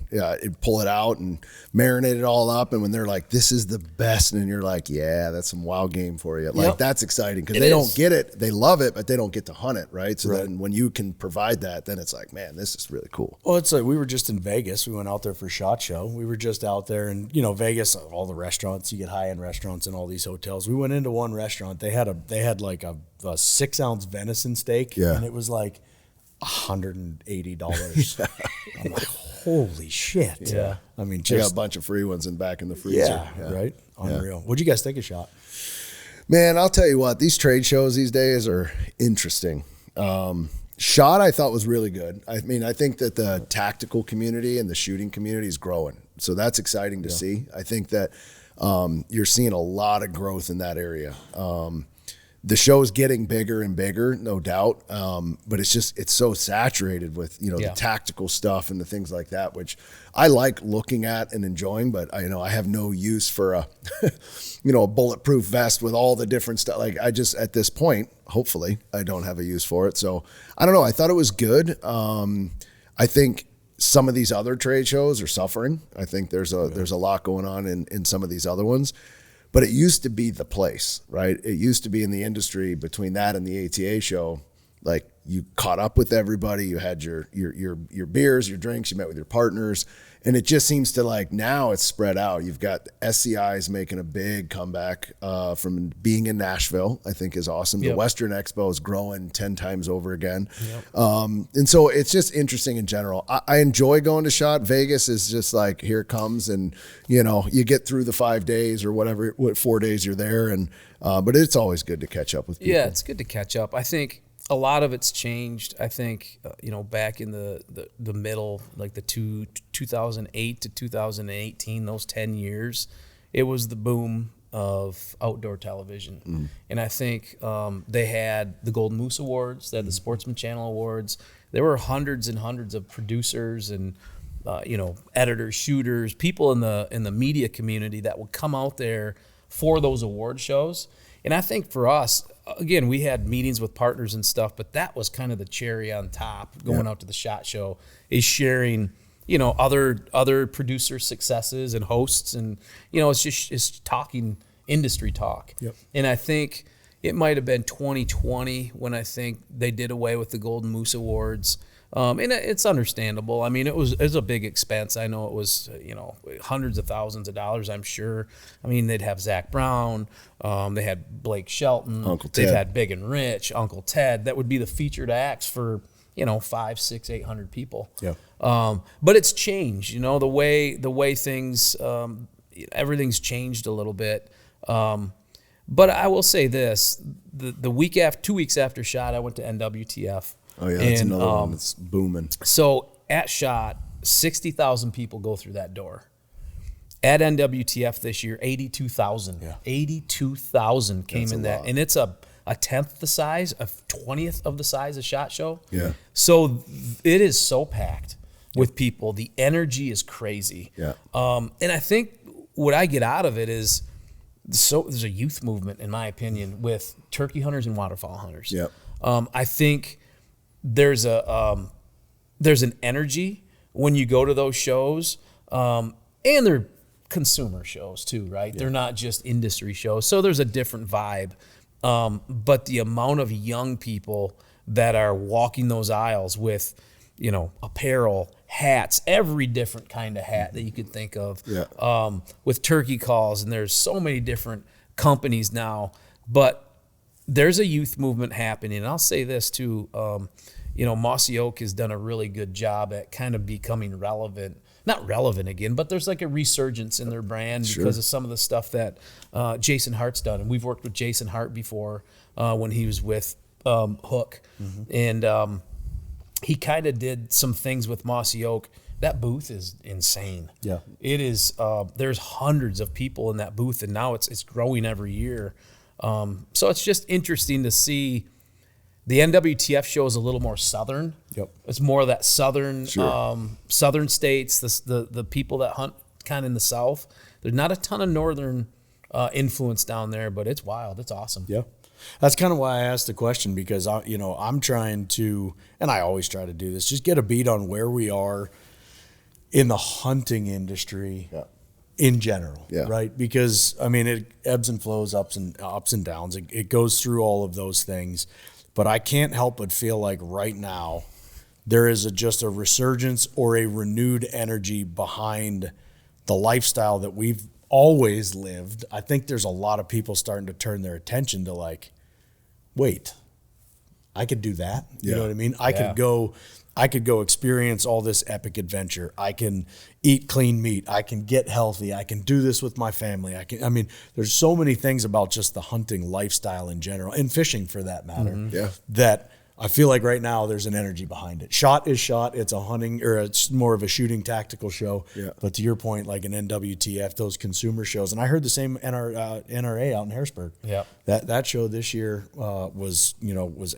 pull it out and marinate it all up. And when they're like, "This is the best," and you're like, "Yeah, that's some wild game for you." Like that's exciting because they don't get it. They love it, but they don't get to hunt it, right? So then when you can provide that, then it's like, man, this is really cool. Well, it's like we were just in Vegas. We went out there for SHOT Show. We were just out there, and Vegas. All the restaurants, you get high-end restaurants in all these hotels. We went into one restaurant. They had like a 6-ounce venison steak, and it was like $180. I'm like, holy shit! Yeah, I mean, I got a bunch of free ones back in the freezer. Yeah, right. Unreal. What'd you guys think of SHOT? Man, I'll tell you what, these trade shows these days are interesting. SHOT I thought was really good. I mean, I think that the tactical community and the shooting community is growing. So that's exciting to see. I think that you're seeing a lot of growth in that area. The show's getting bigger and bigger, no doubt. But it's so saturated with, the tactical stuff and the things like that, which I like looking at and enjoying, but I have no use for a, a bulletproof vest with all the different stuff. Like at this point, hopefully I don't have a use for it. So I don't know. I thought it was good. I think some of these other trade shows are suffering. I think there's a lot going on in some of these other ones. But it used to be the place, right? It used to be in the industry between that and the ATA show. Like you caught up with everybody, you had your beers, your drinks, you met with your partners, and it just seems to like now it's spread out. You've got SCI's making a big comeback from being in Nashville, I think is awesome. The Western Expo is growing 10 times over again. And so it's just interesting in general. I enjoy going to SHOT. Vegas is just like, here it comes, and you get through the 5 days or whatever, 4 days you're there, and but it's always good to catch up with people. Yeah, it's good to catch up. I think a lot of it's changed. I think, back in the middle, like the 2008 to 2018, those 10 years, it was the boom of outdoor television. And I think they had the Golden Moose Awards, they had the Sportsman Channel Awards. There were hundreds and hundreds of producers and editors, shooters, people in the media community that would come out there for those award shows. And I think for us, again, we had meetings with partners and stuff, but that was kind of the cherry on top going out to the SHOT Show, is sharing, other producer successes and hosts. And, it's talking industry talk. And I think it might have been 2020 when I think they did away with the Golden Moose Awards. And it's understandable. I mean, it was a big expense. I know it was, hundreds of thousands of dollars, I'm sure. I mean, they'd have Zach Brown. They had Blake Shelton. Uncle Ted. They've had Big and Rich, Uncle Ted. That would be the featured acts for, 500, 600, 800 people. But it's changed, the way things, everything's changed a little bit. But I will say this, the week after, 2 weeks after SHOT, I went to NWTF. Oh, yeah, that's another one that's booming. So at SHOT, 60,000 people go through that door. At NWTF this year, 82,000. 82,000 came in that. And it's a 10th the size, a 20th of the size of SHOT Show. So it is so packed with people. The energy is crazy. And I think what I get out of it is, there's a youth movement, in my opinion, with turkey hunters and waterfowl hunters. I think there's an energy when you go to those shows, and they're consumer shows too, right? They're not just industry shows, so there's a different vibe. But the amount of young people that are walking those aisles with, apparel, hats, every different kind of hat that you could think of, with turkey calls, and there's so many different companies now, but there's a youth movement happening. And I'll say this too, Mossy Oak has done a really good job at kind of becoming relevant. Not relevant again, but there's like a resurgence in their brand because of some of the stuff that Jason Hart's done. And we've worked with Jason Hart before when he was with Hook. And he kind of did some things with Mossy Oak. That booth is insane. It is. There's hundreds of people in that booth, and now it's growing every year. So it's just interesting to see. The NWTF show is a little more southern. It's more of that southern southern states, the people that hunt kind of in the south. There's not a ton of northern influence down there, but it's wild. It's awesome. That's kind of why I asked the question, because I'm trying to, and I always try to do this, just get a beat on where we are in the hunting industry in general, right? Because I mean, it ebbs and flows, ups and downs. It goes through all of those things. But I can't help but feel like right now there is just a resurgence or a renewed energy behind the lifestyle that we've always lived. I think there's a lot of people starting to turn their attention to like, wait, I could do that. You know what I mean? I I could go experience all this epic adventure. I can eat clean meat. I can get healthy. I can do this with my family. There's so many things about just the hunting lifestyle in general, and fishing for that matter, that I feel like right now there's an energy behind it. Shot is shot. It's a hunting, or it's more of a shooting tactical show. Yeah. But to your point, like an NWTF, those consumer shows, and I heard the same NRA out in Harrisburg. Yeah. That show this year was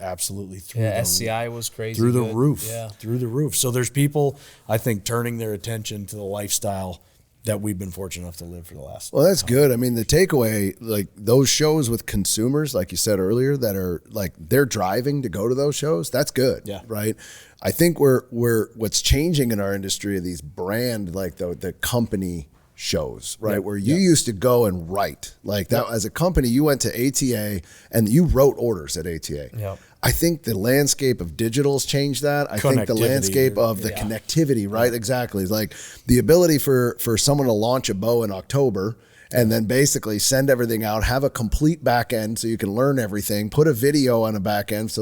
absolutely through. Yeah, SCI was crazy. Through the roof. Yeah. Through the roof. So there's people, I think, turning their attention to the lifestyle that we've been fortunate enough to live for the last. Well, that's good. I mean, the takeaway, like those shows with consumers, like you said earlier, that are like they're driving to go to those shows. That's good. Yeah. Right. I think what's changing in our industry are these brand, like the company shows, right? Where you used to go and write like that as a company, you went to ATA and you wrote orders at ATA. Yep. I think the landscape of digital's changed that. I think the landscape of the connectivity, right? Exactly. Like the ability for someone to launch a bow in October and then basically send everything out, have a complete back end so you can learn everything, put a video on a back end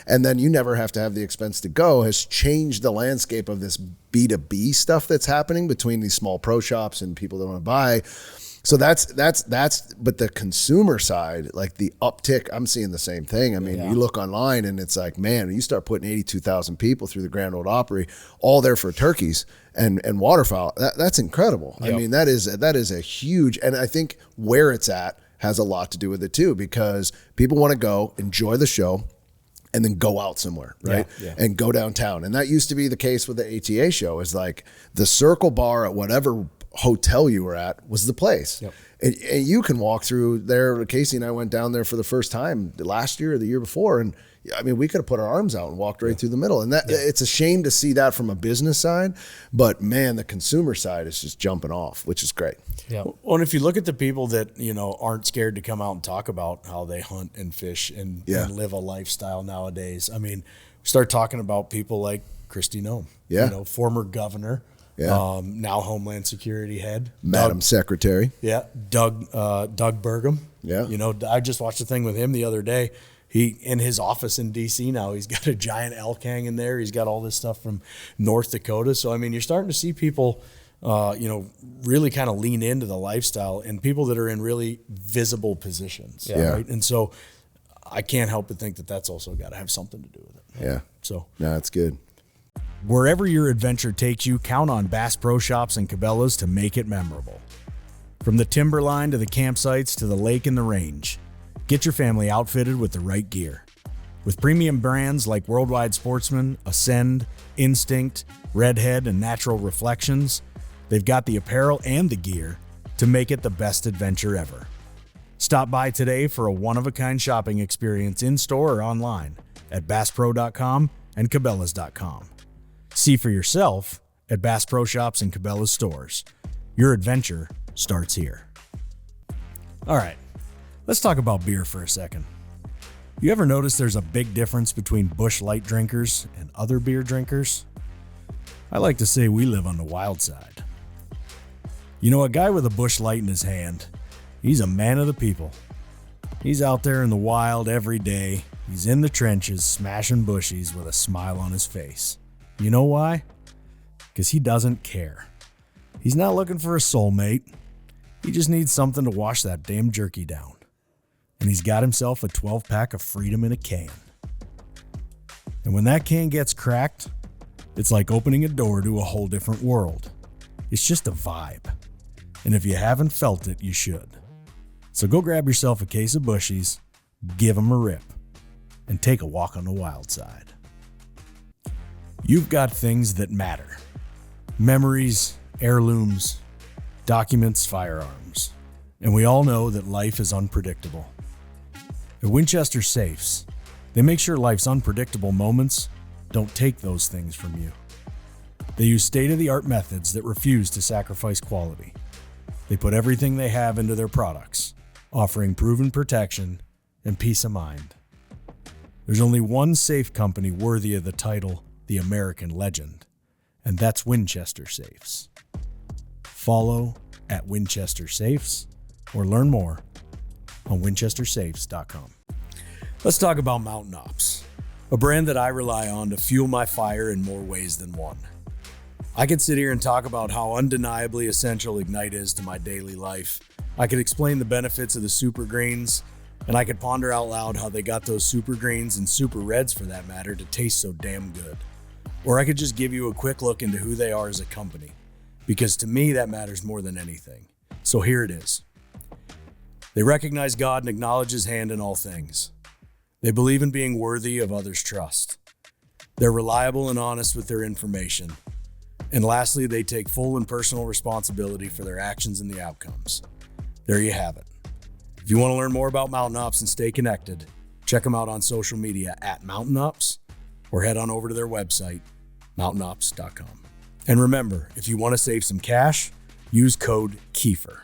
and then you never have to have the expense to go, has changed the landscape of this B2B stuff that's happening between these small pro shops and people that want to buy. So that's, but the consumer side, like the uptick, I'm seeing the same thing. I mean, you look online and it's like, man, you start putting 82,000 people through the Grand Ole Opry, all there for turkeys and waterfowl. That's incredible. Yep. I mean, that is a huge, and I think where it's at has a lot to do with it too, because people want to go enjoy the show and then go out somewhere, right? Yeah. And go downtown. And that used to be the case with the ATA show, is like the Circle Bar at whatever hotel you were at was the place. Yep. And you can walk through there. Casey and I went down there for the first time last year or the year before. And I mean, we could have put our arms out and walked right through the middle. And that it's a shame to see that from a business side, but man, the consumer side is just jumping off, which is great. Yeah. Well, and if you look at the people that, aren't scared to come out and talk about how they hunt and fish and live a lifestyle nowadays. I mean, start talking about people like Kristi Noem, former governor. Yeah. Now Homeland Security head, Madam Secretary. Yeah, Doug Burgum. Yeah. I just watched a thing with him the other day. He in his office in D.C. now, he's got a giant elk hanging there. He's got all this stuff from North Dakota. So I mean, you're starting to see people, really kind of lean into the lifestyle, and people that are in really visible positions. Yeah. Right. And so I can't help but think that that's also got to have something to do with it. Yeah. So no, that's good. Wherever your adventure takes you, count on Bass Pro Shops and Cabela's to make it memorable. From the timberline to the campsites to the lake and the range, get your family outfitted with the right gear. With premium brands like Worldwide Sportsman, Ascend, Instinct, Redhead, and Natural Reflections, they've got the apparel and the gear to make it the best adventure ever. Stop by today for a one-of-a-kind shopping experience in-store or online at BassPro.com and Cabela's.com. See for yourself at Bass Pro Shops and Cabela's stores. Your adventure starts here. All right, let's talk about beer for a second. You ever notice there's a big difference between Busch Light drinkers and other beer drinkers? I like to say we live on the wild side. A guy with a Busch Light in his hand, he's a man of the people. He's out there in the wild every day. He's in the trenches smashing bushies with a smile on his face. You know why? Because he doesn't care. He's not looking for a soulmate. He just needs something to wash that damn jerky down. And he's got himself a 12-pack of Freedom in a can. And when that can gets cracked, it's like opening a door to a whole different world. It's just a vibe. And if you haven't felt it, you should. So go grab yourself a case of bushies, give them a rip, and take a walk on the wild side. You've got things that matter. Memories, heirlooms, documents, firearms. And we all know that life is unpredictable. At Winchester Safes, they make sure life's unpredictable moments don't take those things from you. They use state-of-the-art methods that refuse to sacrifice quality. They put everything they have into their products, offering proven protection and peace of mind. There's only one safe company worthy of the title The American Legend, and that's Winchester Safes. Follow at Winchester Safes or learn more on winchestersafes.com. Let's talk about mountain ops. a brand that I rely on to fuel my fire in more ways than one. I could sit here and talk about how undeniably essential Ignite is to my daily life. I could explain the benefits of the super greens, and I could ponder out loud how they got those super greens and super reds for that matter to taste so damn good. Or I could just give you a quick look into who they are as a company, because to me that matters more than anything. So here it is. They recognize God and acknowledge His hand in all things. They believe in being worthy of others' trust. They're reliable and honest with their information. And lastly, they take full and personal responsibility for their actions and the outcomes. There you have it. If you want to learn more about Mountain Ops and stay connected, check them out on social media at Mountain Ops or head on over to their website, mountainops.com. And remember, if you want to save some cash, use code Keefer.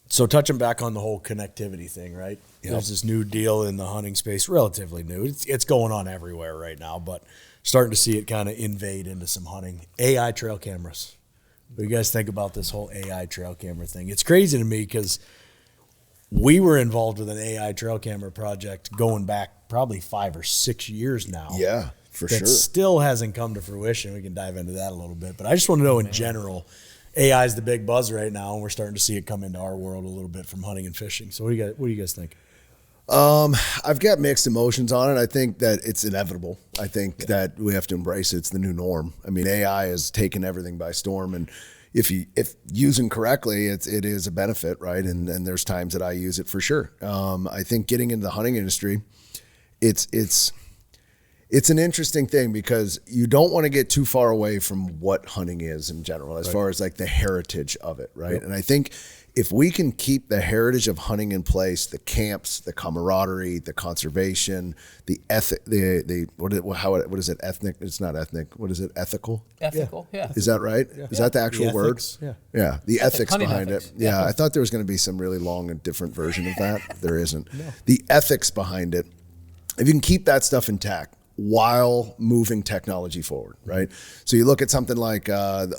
So touching back on the whole connectivity thing, right? Yep. There's this new deal in the hunting space, relatively new. It's going on everywhere right now, but starting to see it kind of invade into some hunting. AI trail cameras. What do you guys think about this whole AI trail camera thing? It's crazy to me because we were involved with an AI trail camera project going back probably 5 or 6 years now. Yeah, for sure. That still hasn't come to fruition. We can dive into that a little bit. But I just want to know in general, AI is the big buzz right now, and we're starting to see it come into our world a little bit from hunting and fishing. So what do you guys think? I've got mixed emotions on it. I think that it's inevitable. I think that we have to embrace it. It's the new norm. I mean, AI has taken everything by storm, and if using correctly, it is a benefit, right? And there's times that I use it for sure. I think getting into the hunting industry, it's an interesting thing because you don't want to get too far away from what hunting is in general, as far as like the heritage of it, right? Yep. And I think if we can keep the heritage of hunting in place, the camps, the camaraderie, the conservation, the ethic, what is it? Ethnic? It's not ethnic. What is it? Ethical? Ethical, yeah. Is that right? Yeah. Is that the actual word? Yeah. Yeah. The ethics behind ethics. it. Yeah. I thought there was going to be some really long and different version of that. There isn't. No. The ethics behind it. If you can keep that stuff intact while moving technology forward, right? So you look at something like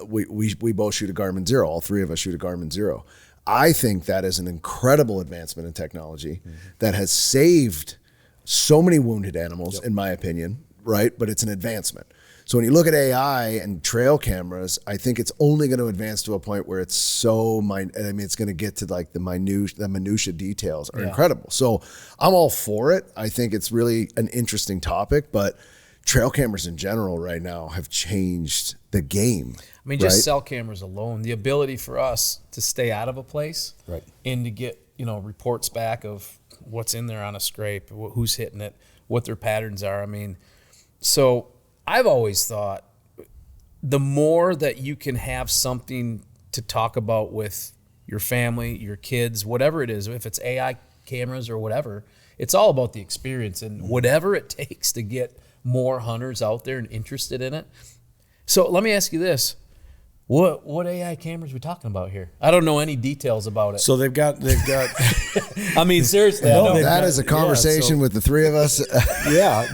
we both shoot a Garmin Zero. All three of us shoot a Garmin Zero. I think that is an incredible advancement in technology that has saved so many wounded animals, in my opinion, right? But it's an advancement. So when you look at AI and trail cameras, I think it's only going to advance to a point where it's so it's going to get to like the minutia details are incredible. So I'm all for it. I think it's really an interesting topic, but trail cameras in general right now have changed the game. I mean, just cell cameras alone, the ability for us to stay out of a place and to get, reports back of what's in there on a scrape, who's hitting it, what their patterns are. I mean, so I've always thought the more that you can have something to talk about with your family, your kids, whatever it is, if it's AI cameras or whatever, it's all about the experience and whatever it takes to get more hunters out there and interested in it. So let me ask you this. What AI cameras are we talking about here? I don't know any details about it. So they've got. I mean, seriously, that is a conversation with the three of us.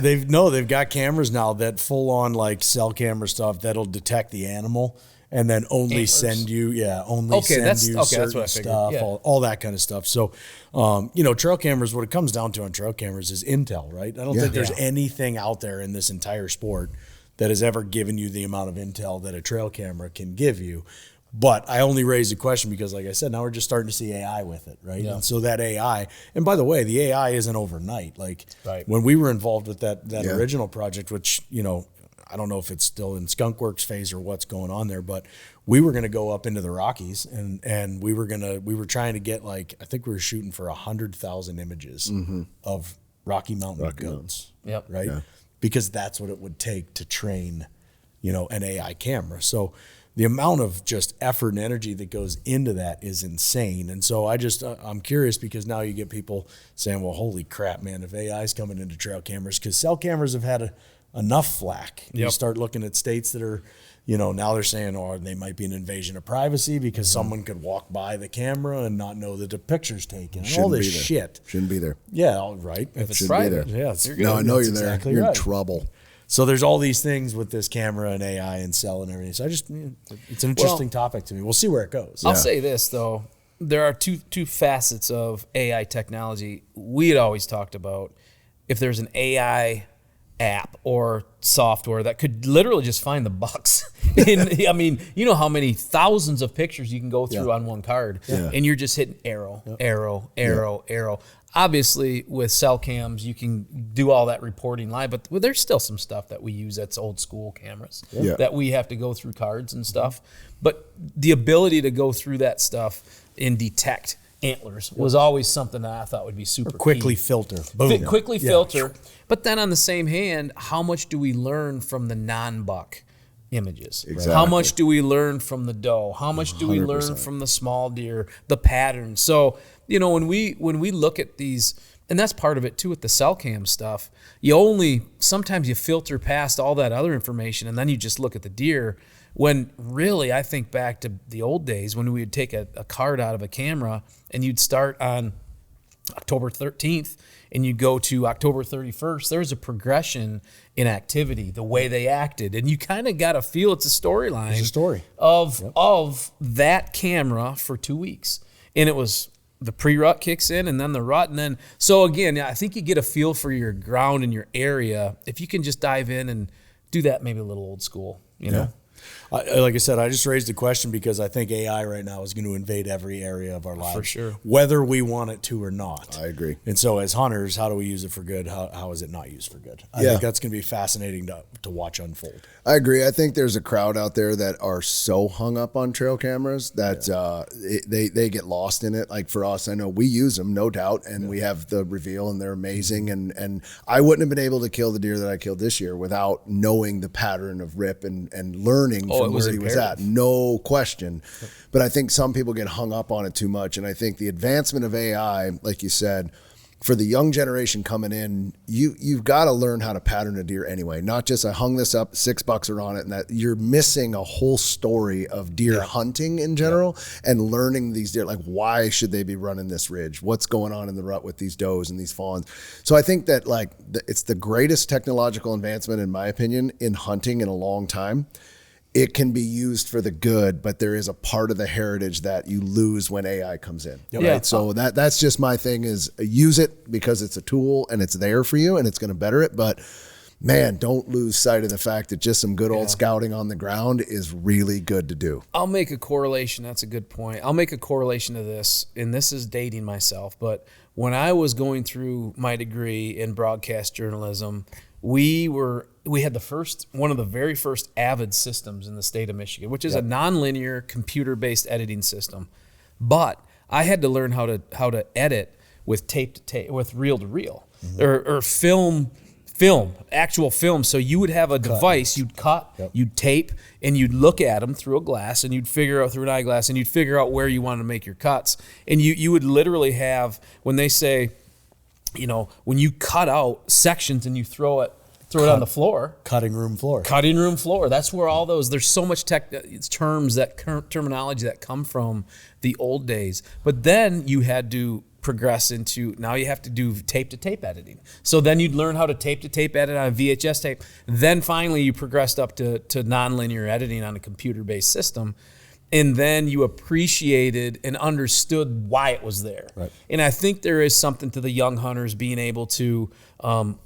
They've got cameras now that full on like cell camera stuff that'll detect the animal and then only send you, certain stuff, all that kind of stuff. So, trail cameras, what it comes down to on trail cameras is intel, right? I don't think there's anything out there in this entire sport that has ever given you the amount of intel that a trail camera can give you. But I only raised the question because, like I said, now we're just starting to see AI with it, right? Yeah. And so that AI, and by the way, the AI isn't overnight. Like when we were involved with that original project, which, I don't know if it's still in skunkworks phase or what's going on there, but we were going to go up into the Rockies and we were trying to get I think we were shooting for 100,000 images of Rocky Mountain goats. Yep. Right. Yeah. Because that's what it would take to train, an AI camera. So the amount of just effort and energy that goes into that is insane. And so I'm curious because now you get people saying, well, holy crap, man, if AI is coming into trail cameras, because cell cameras have had enough flack. Yep. You start looking at states that are, now they're saying, they might be an invasion of privacy because someone could walk by the camera and not know that the picture's taken. And all this shit. Shouldn't be there. Yeah, all right. If it's private. Yeah, I know you're there. You're in trouble. So there's all these things with this camera and AI and cell and everything. So it's an interesting topic to me. We'll see where it goes. I'll say this, though. There are two facets of AI technology. We had always talked about if there's an AI app or software that could literally just find the bucks. And, I mean, you know how many thousands of pictures you can go through on one card, and you're just hitting arrow, arrow, arrow, arrow. Obviously, with cell cams, you can do all that reporting live, but there's still some stuff that we use that's old school cameras that we have to go through cards and stuff. But the ability to go through that stuff and detect antlers was always something that I thought would be super quickly key. filter. Boom. Quickly filter. But then on the same hand, how much do we learn from the non-buck images? Exactly. How much do we learn from the doe? How much do we learn 100%. from the small deer, the patterns? So, you know, when we look at these, and that's part of it too with the cell cam stuff, sometimes you filter past all that other information and then you just look at the deer. When really, I think back to the old days when we would take a card out of a camera and you'd start on October 13th and you go to October 31st, there's a progression in activity, the way they acted. And you kind of got to feel it's a storyline. It's a story. Of that camera for 2 weeks. And it was the pre-rut kicks in and then the rut. And then, so again, I think you get a feel for your ground and your area if you can just dive in and do that maybe a little old school, you know? Like I said, I just raised the question because I think AI right now is going to invade every area of our lives. For sure. Whether we want it to or not. I agree. And so as hunters, how do we use it for good? How is it not used for good? I think that's going to be fascinating to watch unfold. I agree. I think there's a crowd out there that are so hung up on trail cameras that they get lost in it. Like for us, I know we use them, no doubt, and we have the reveal and they're amazing. And I wouldn't have been able to kill the deer that I killed this year without knowing the pattern of rip and learning from where he was at. No question. But I think some people get hung up on it too much. And I think the advancement of AI, like you said, for the young generation coming in, you've got to learn how to pattern a deer anyway. Not just I hung this up, $6 are on it, and that you're missing a whole story of deer hunting in general and learning these deer. Like, why should they be running this ridge? What's going on in the rut with these does and these fawns? So I think that it's the greatest technological advancement, in my opinion, in hunting in a long time. It can be used for the good, but there is a part of the heritage that you lose when AI comes in. Right? Yeah. So that's just my thing is use it because it's a tool and it's there for you and it's going to better it. But man, don't lose sight of the fact that just some good old scouting on the ground is really good to do. I'll make a correlation. That's a good point. I'll make a correlation to this, and this is dating myself, but when I was going through my degree in broadcast journalism, we had one of the very first Avid systems in the state of Michigan, which is a nonlinear computer-based editing system. But I had to learn how to edit with tape to tape, with reel to reel, or film, actual film. So you would have a device, you'd cut, you'd tape, and you'd look at them through a glass, and you'd figure out through an eyeglass, and you'd figure out where you wanted to make your cuts. And you would literally have, when they say, you know, when you cut out sections and you throw it on the floor. Cutting room floor. That's where all those, there's so much terminology that come from the old days. But then you had to progress into, now you have to do tape to tape editing. So then you'd learn how to tape to tape edit on a VHS tape. Then finally you progressed up to nonlinear editing on a computer-based system. And then you appreciated and understood why it was there. Right. And I think there is something to the young hunters being able to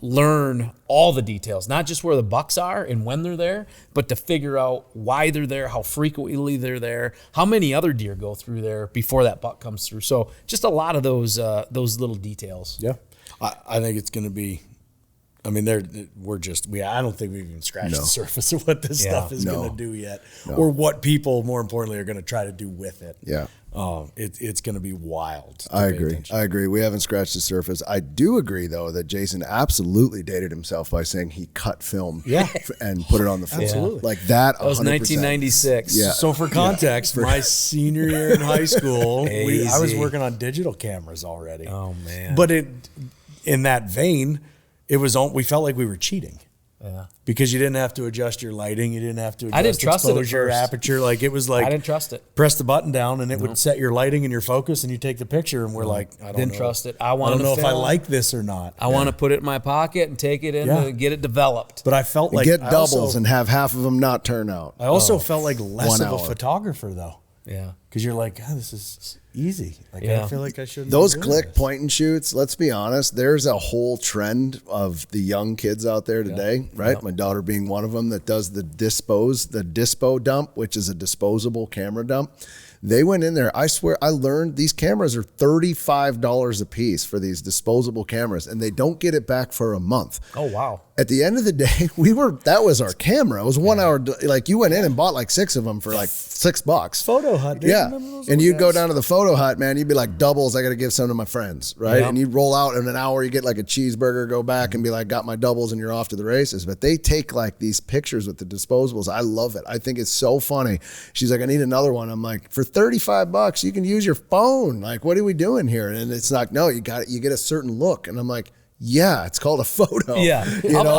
learn all the details, not just where the bucks are and when they're there, but to figure out why they're there, how frequently they're there, how many other deer go through there before that buck comes through. So just a lot of those little details. Yeah. I think it's going to be, I mean, I don't think we've even scratched the surface of what this stuff is going to do yet, or what people, more importantly, are going to try to do with it. Yeah. It's going to be wild. I agree. We haven't scratched the surface. I do agree, though, that Jason absolutely dated himself by saying he cut film and put it on the floor. Absolutely. Like that, 100%. That was 1996. Yeah. So for context, my senior year in high school, I was working on digital cameras already. Oh, man. But in that vein, we felt like we were cheating. Yeah. Because you didn't have to adjust your lighting, you didn't have to adjust I didn't trust exposure, it at first. aperture. Like it was like I didn't trust it. Press the button down and it would set your lighting and your focus and you take the picture and we're like, I don't know. Trust it. I don't know if I like this or not. I want to put it in my pocket and take it in and get it developed. But I felt like get doubles and have half of them not turn out. I also felt like less of a photographer though. Yeah. because you're like, oh, this is easy. Like, I feel like I shouldn't. Those be doing click this. point and shoots, let's be honest, there's a whole trend of the young kids out there today, right? My daughter being one of them that does the dispo dump, which is a disposable camera dump. They went in there. I swear, I learned these cameras are $35 a piece for these disposable cameras, and they don't get it back for a month. Oh, wow. At the end of the day, that was our camera. It was 1 hour. Like, you went in and bought like 6 of them for like $6. Photo hut, dude. Yeah. Remember those And old you'd go guys? down to the photo hut, man. You'd be like, doubles. I got to give some to my friends, right? Yeah. And you'd roll out in an hour. You get like a cheeseburger, go back and be like, got my doubles, and you're off to the races. But they take like these pictures with the disposables. I love it. I think it's so funny. She's like, I need another one. I'm like, for $35, you can use your phone. Like, what are we doing here? And it's like, no, you got it. You get a certain look. And I'm like, yeah, it's called a photo. Yeah.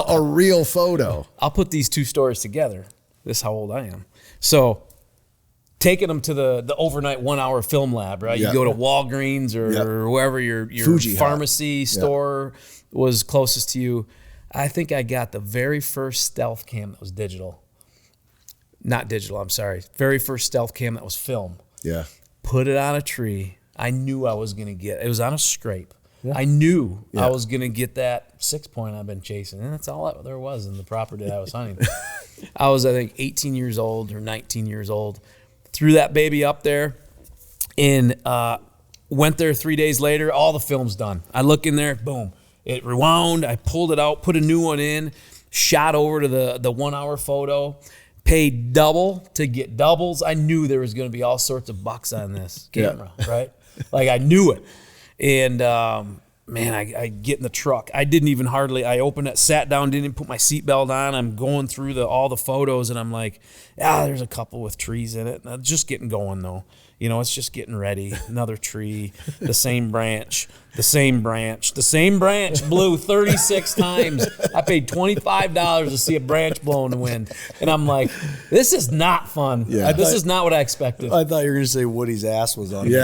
A real photo. I'll put these two stories together. This is how old I am. So taking them to the overnight 1 hour film lab, right? Yeah. You go to Walgreens or wherever your Fuji pharmacy store was closest to you. I think I got the very first stealth cam that was digital. Not digital, I'm sorry. Very first stealth cam that was film. Yeah. Put it on a tree. I knew I was going to get it. Was on a scrape. Yeah. I knew I was going to get that 6-point I've been chasing. And that's all there was in the property that I was hunting. I was, I think, 18 years old or 19 years old. Threw that baby up there and went there 3 days later. All the film's done. I look in there, boom. It rewound. I pulled it out, put a new one in, shot over to the 1 hour photo. Paid double to get doubles. I knew there was going to be all sorts of bucks on this camera, right? Like, I knew it. And, man, I get in the truck. I didn't even I opened it, sat down, didn't even put my seatbelt on. I'm going through all the photos, and I'm like, there's a couple with trees in it. And I'm just getting going, though. You know, it's just getting ready. Another tree, the same branch blew 36 times. I paid $25 to see a branch blow in the wind. And I'm like, this is not fun. Yeah. This is not what I expected. I thought you were going to say Woody's ass was on it, too.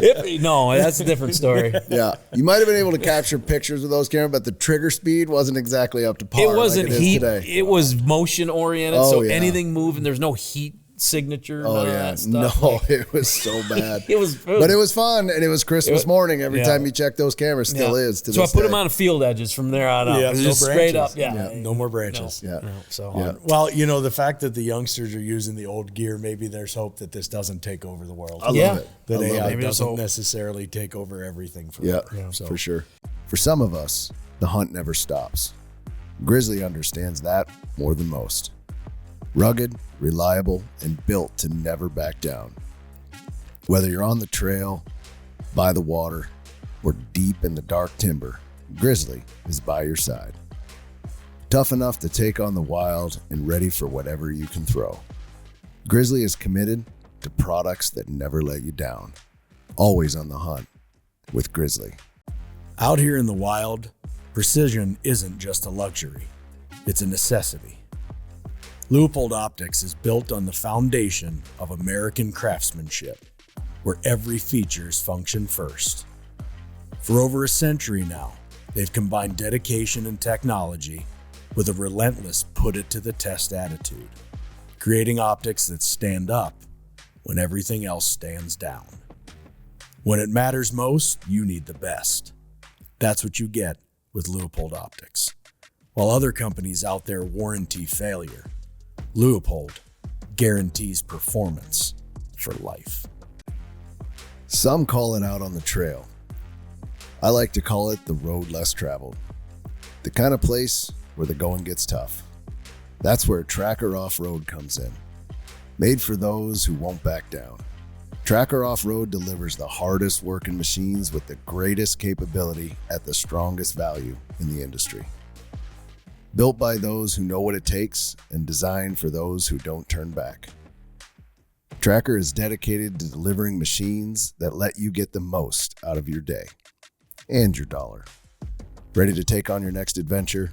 Yeah. No, that's a different story. Yeah. You might have been able to capture pictures with those cameras, but the trigger speed wasn't exactly up to par. It wasn't like it is heat. today. It was motion oriented. Oh, So yeah. anything moving, there's no heat signature. Oh, none of yeah. that stuff. No, it was so bad. But it was fun, and it was Christmas morning every time you check those cameras. Still is to So I this put day. them on field edges from there on out. Yeah, It was no just straight up. branches. No more branches. Yeah. So Well, you know, the fact that the youngsters are using the old gear, maybe there's hope that this doesn't take over the world. I love it. That I love AI it. Maybe there's doesn't hope. necessarily take over everything for Yeah, so. for sure. For some of us, the hunt never stops. Grizzly understands that more than most. Rugged, reliable, and built to never back down. Whether you're on the trail, by the water, or deep in the dark timber, Grizzly is by your side. Tough enough to take on the wild and ready for whatever you can throw. Grizzly is committed to products that never let you down. Always on the hunt with Grizzly. Out here in the wild, precision isn't just a luxury, it's a necessity. Leupold Optics is built on the foundation of American craftsmanship, where every features function first. For over a century now, they've combined dedication and technology with a relentless put-it-to-the-test attitude, creating optics that stand up when everything else stands down. When it matters most, you need the best. That's what you get with Leupold Optics. While other companies out there warranty failure, Leupold guarantees performance for life. Some call it out on the trail. I like to call it the road less traveled. The kind of place where the going gets tough. That's where Tracker Off-Road comes in. Made for those who won't back down. Tracker Off-Road delivers the hardest working machines with the greatest capability at the strongest value in the industry. Built by those who know what it takes and designed for those who don't turn back. Tracker is dedicated to delivering machines that let you get the most out of your day and your dollar. Ready to take on your next adventure?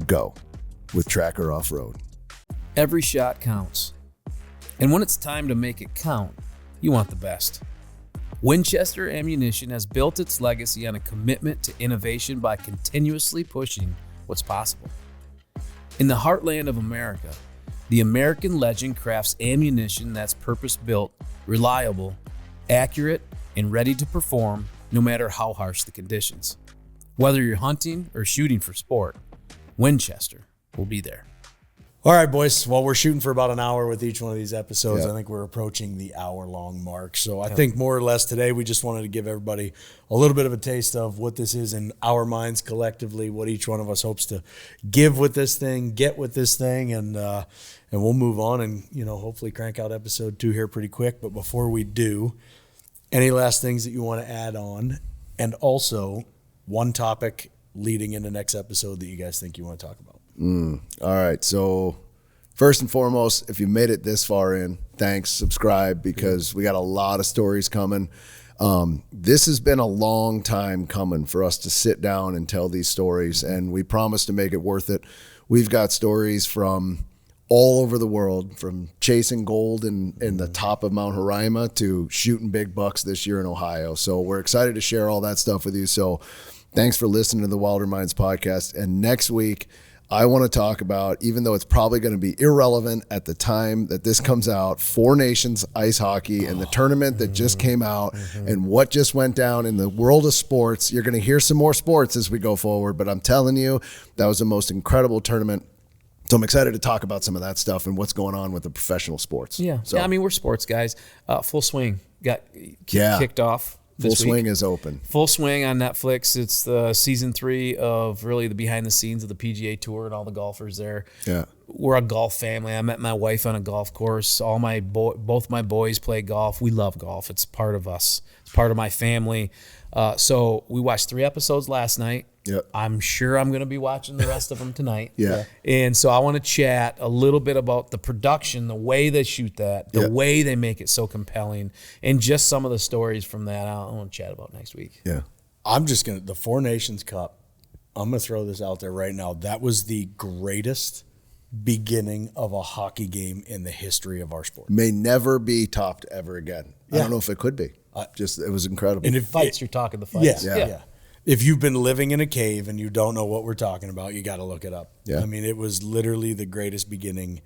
Go with Tracker Off-Road. every shot counts. And when it's time to make it count, you want the best. Winchester Ammunition has built its legacy on a commitment to innovation by continuously pushing what's possible. In the heartland of America, The American legend crafts ammunition that's purpose-built, reliable, accurate, and ready to perform no matter how harsh the conditions. Whether you're hunting or shooting for sport, Winchester will be there. All right, boys. Well, we're shooting for about an hour with each one of these episodes. Yeah. I think we're approaching the hour-long mark. So I think more or less today we just wanted to give everybody a little bit of a taste of what this is in our minds collectively, what each one of us hopes to give with this thing, get with this thing, and we'll move on and, hopefully crank out episode 2 here pretty quick. But before we do, any last things that you want to add on? And also one topic leading into next episode that you guys think you want to talk about. All right. So first and foremost, if you made it this far in, thanks, subscribe, because we got a lot of stories coming. This has been a long time coming for us to sit down and tell these stories, and we promise to make it worth it. We've got stories from all over the world, from chasing gold in the top of Mount Harima to shooting big bucks this year in Ohio. So we're excited to share all that stuff with you. So thanks for listening to the Wilder Minds podcast. And next week, I want to talk about, even though it's probably going to be irrelevant at the time that this comes out, Four Nations ice hockey and the tournament that just came out and what just went down in the world of sports. You're going to hear some more sports as we go forward, but I'm telling you, that was the most incredible tournament. So I'm excited to talk about some of that stuff and what's going on with the professional sports. Yeah. So, I mean, we're sports guys. Full Swing got kicked off. Full Swing is open. Full Swing on Netflix. It's the season 3 of really the behind the scenes of the PGA Tour and all the golfers there. Yeah. We're a golf family. I met my wife on a golf course. Both my boys play golf. We love golf. It's part of us. It's part of my family. So we watched 3 episodes last night. Yep. I'm sure I'm going to be watching the rest of them tonight. Yeah. And so I want to chat a little bit about the production, the way they shoot that, the way they make it so compelling, and just some of the stories from that I want to chat about next week. Yeah. I'm just going to, the Four Nations Cup, I'm going to throw this out there right now. That was the greatest beginning of a hockey game in the history of our sport. May never be topped ever again. I don't know if it could be. It was incredible. And if Fights, you're talking the fights. Yeah. If you've been living in a cave and you don't know what we're talking about, you got to look it up. Yeah. I mean, it was literally the greatest beginning.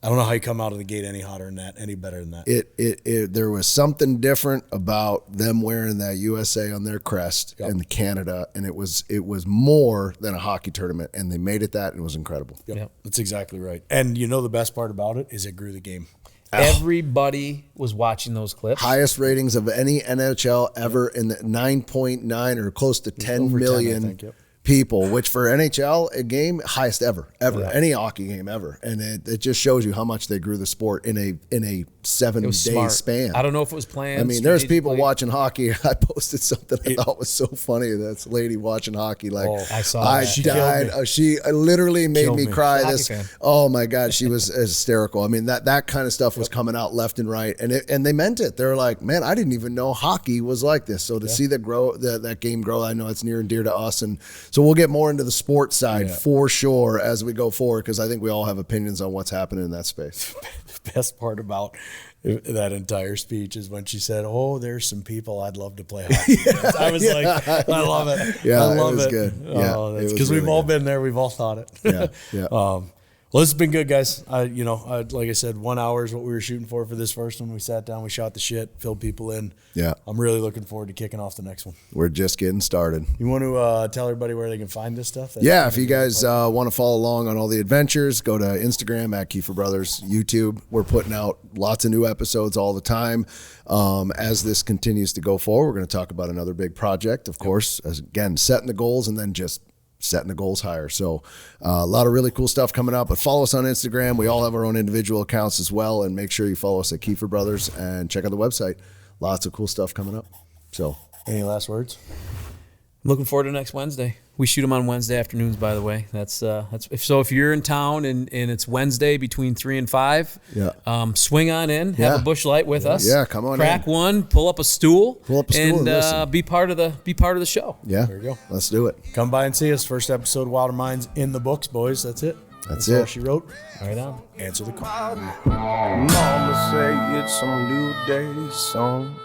I don't know how you come out of the gate any hotter than that, any better than that. There was something different about them wearing that USA on their crest and Canada, and it was more than a hockey tournament, and they made it that, and it was incredible. Yep. That's exactly right. And the best part about it is it grew the game. Everybody was watching those clips. Highest ratings of any NHL ever in the 9.9 or close to 10 million 10, I think, people, which for NHL, a game, highest ever, any hockey game ever. And it just shows you how much they grew the sport in a 7-day span. I don't know if it was planned. I mean, there's people watching hockey. I posted something I thought was so funny. That's a lady watching hockey. Like, I saw I that. She died. She literally made me cry. Hockey fan. Oh my God, she was hysterical. I mean, that kind of stuff was coming out left and right, and they meant it. They're like, man, I didn't even know hockey was like this. So to see that game grow, I know it's near and dear to us, and so we'll get more into the sports side for sure as we go forward, because I think we all have opinions on what's happening in that space. The best part about that entire speech is when she said, "Oh, there's some people I'd love to play hockey." I was like, I love it. Yeah, I love it was it. good. Yeah, because we've all been there. We've all thought it. Yeah. Well, this has been good, guys. Like I said, 1 hour is what we were shooting for this first one. We sat down, we shot the shit, filled people in. Yeah. I'm really looking forward to kicking off the next one. We're just getting started. You want to tell everybody where they can find this stuff? If you guys want to follow along on all the adventures, go to Instagram at Keefer Brothers, YouTube. We're putting out lots of new episodes all the time. As this continues to go forward, we're going to talk about another big project, of course, again, setting the goals and then just setting the goals higher. So a lot of really cool stuff coming up, but follow us on Instagram. We all have our own individual accounts as well, and make sure you follow us at Keefer Brothers and check out the website. Lots of cool stuff coming up. So any last words? Looking forward to next Wednesday. We shoot them on Wednesday afternoons, by the way. That's if you're in town and it's Wednesday between 3 and 5, swing on in, have a bush light with us. Yeah, come on Crack in. one, pull up a stool, and listen. Be part of the show. Yeah, there you go. Let's do it. Come by and see us. First episode of Wilder Minds in the books, boys. That's it. That's all it. she wrote. Right on. Answer the call. Mama say it's some new day song.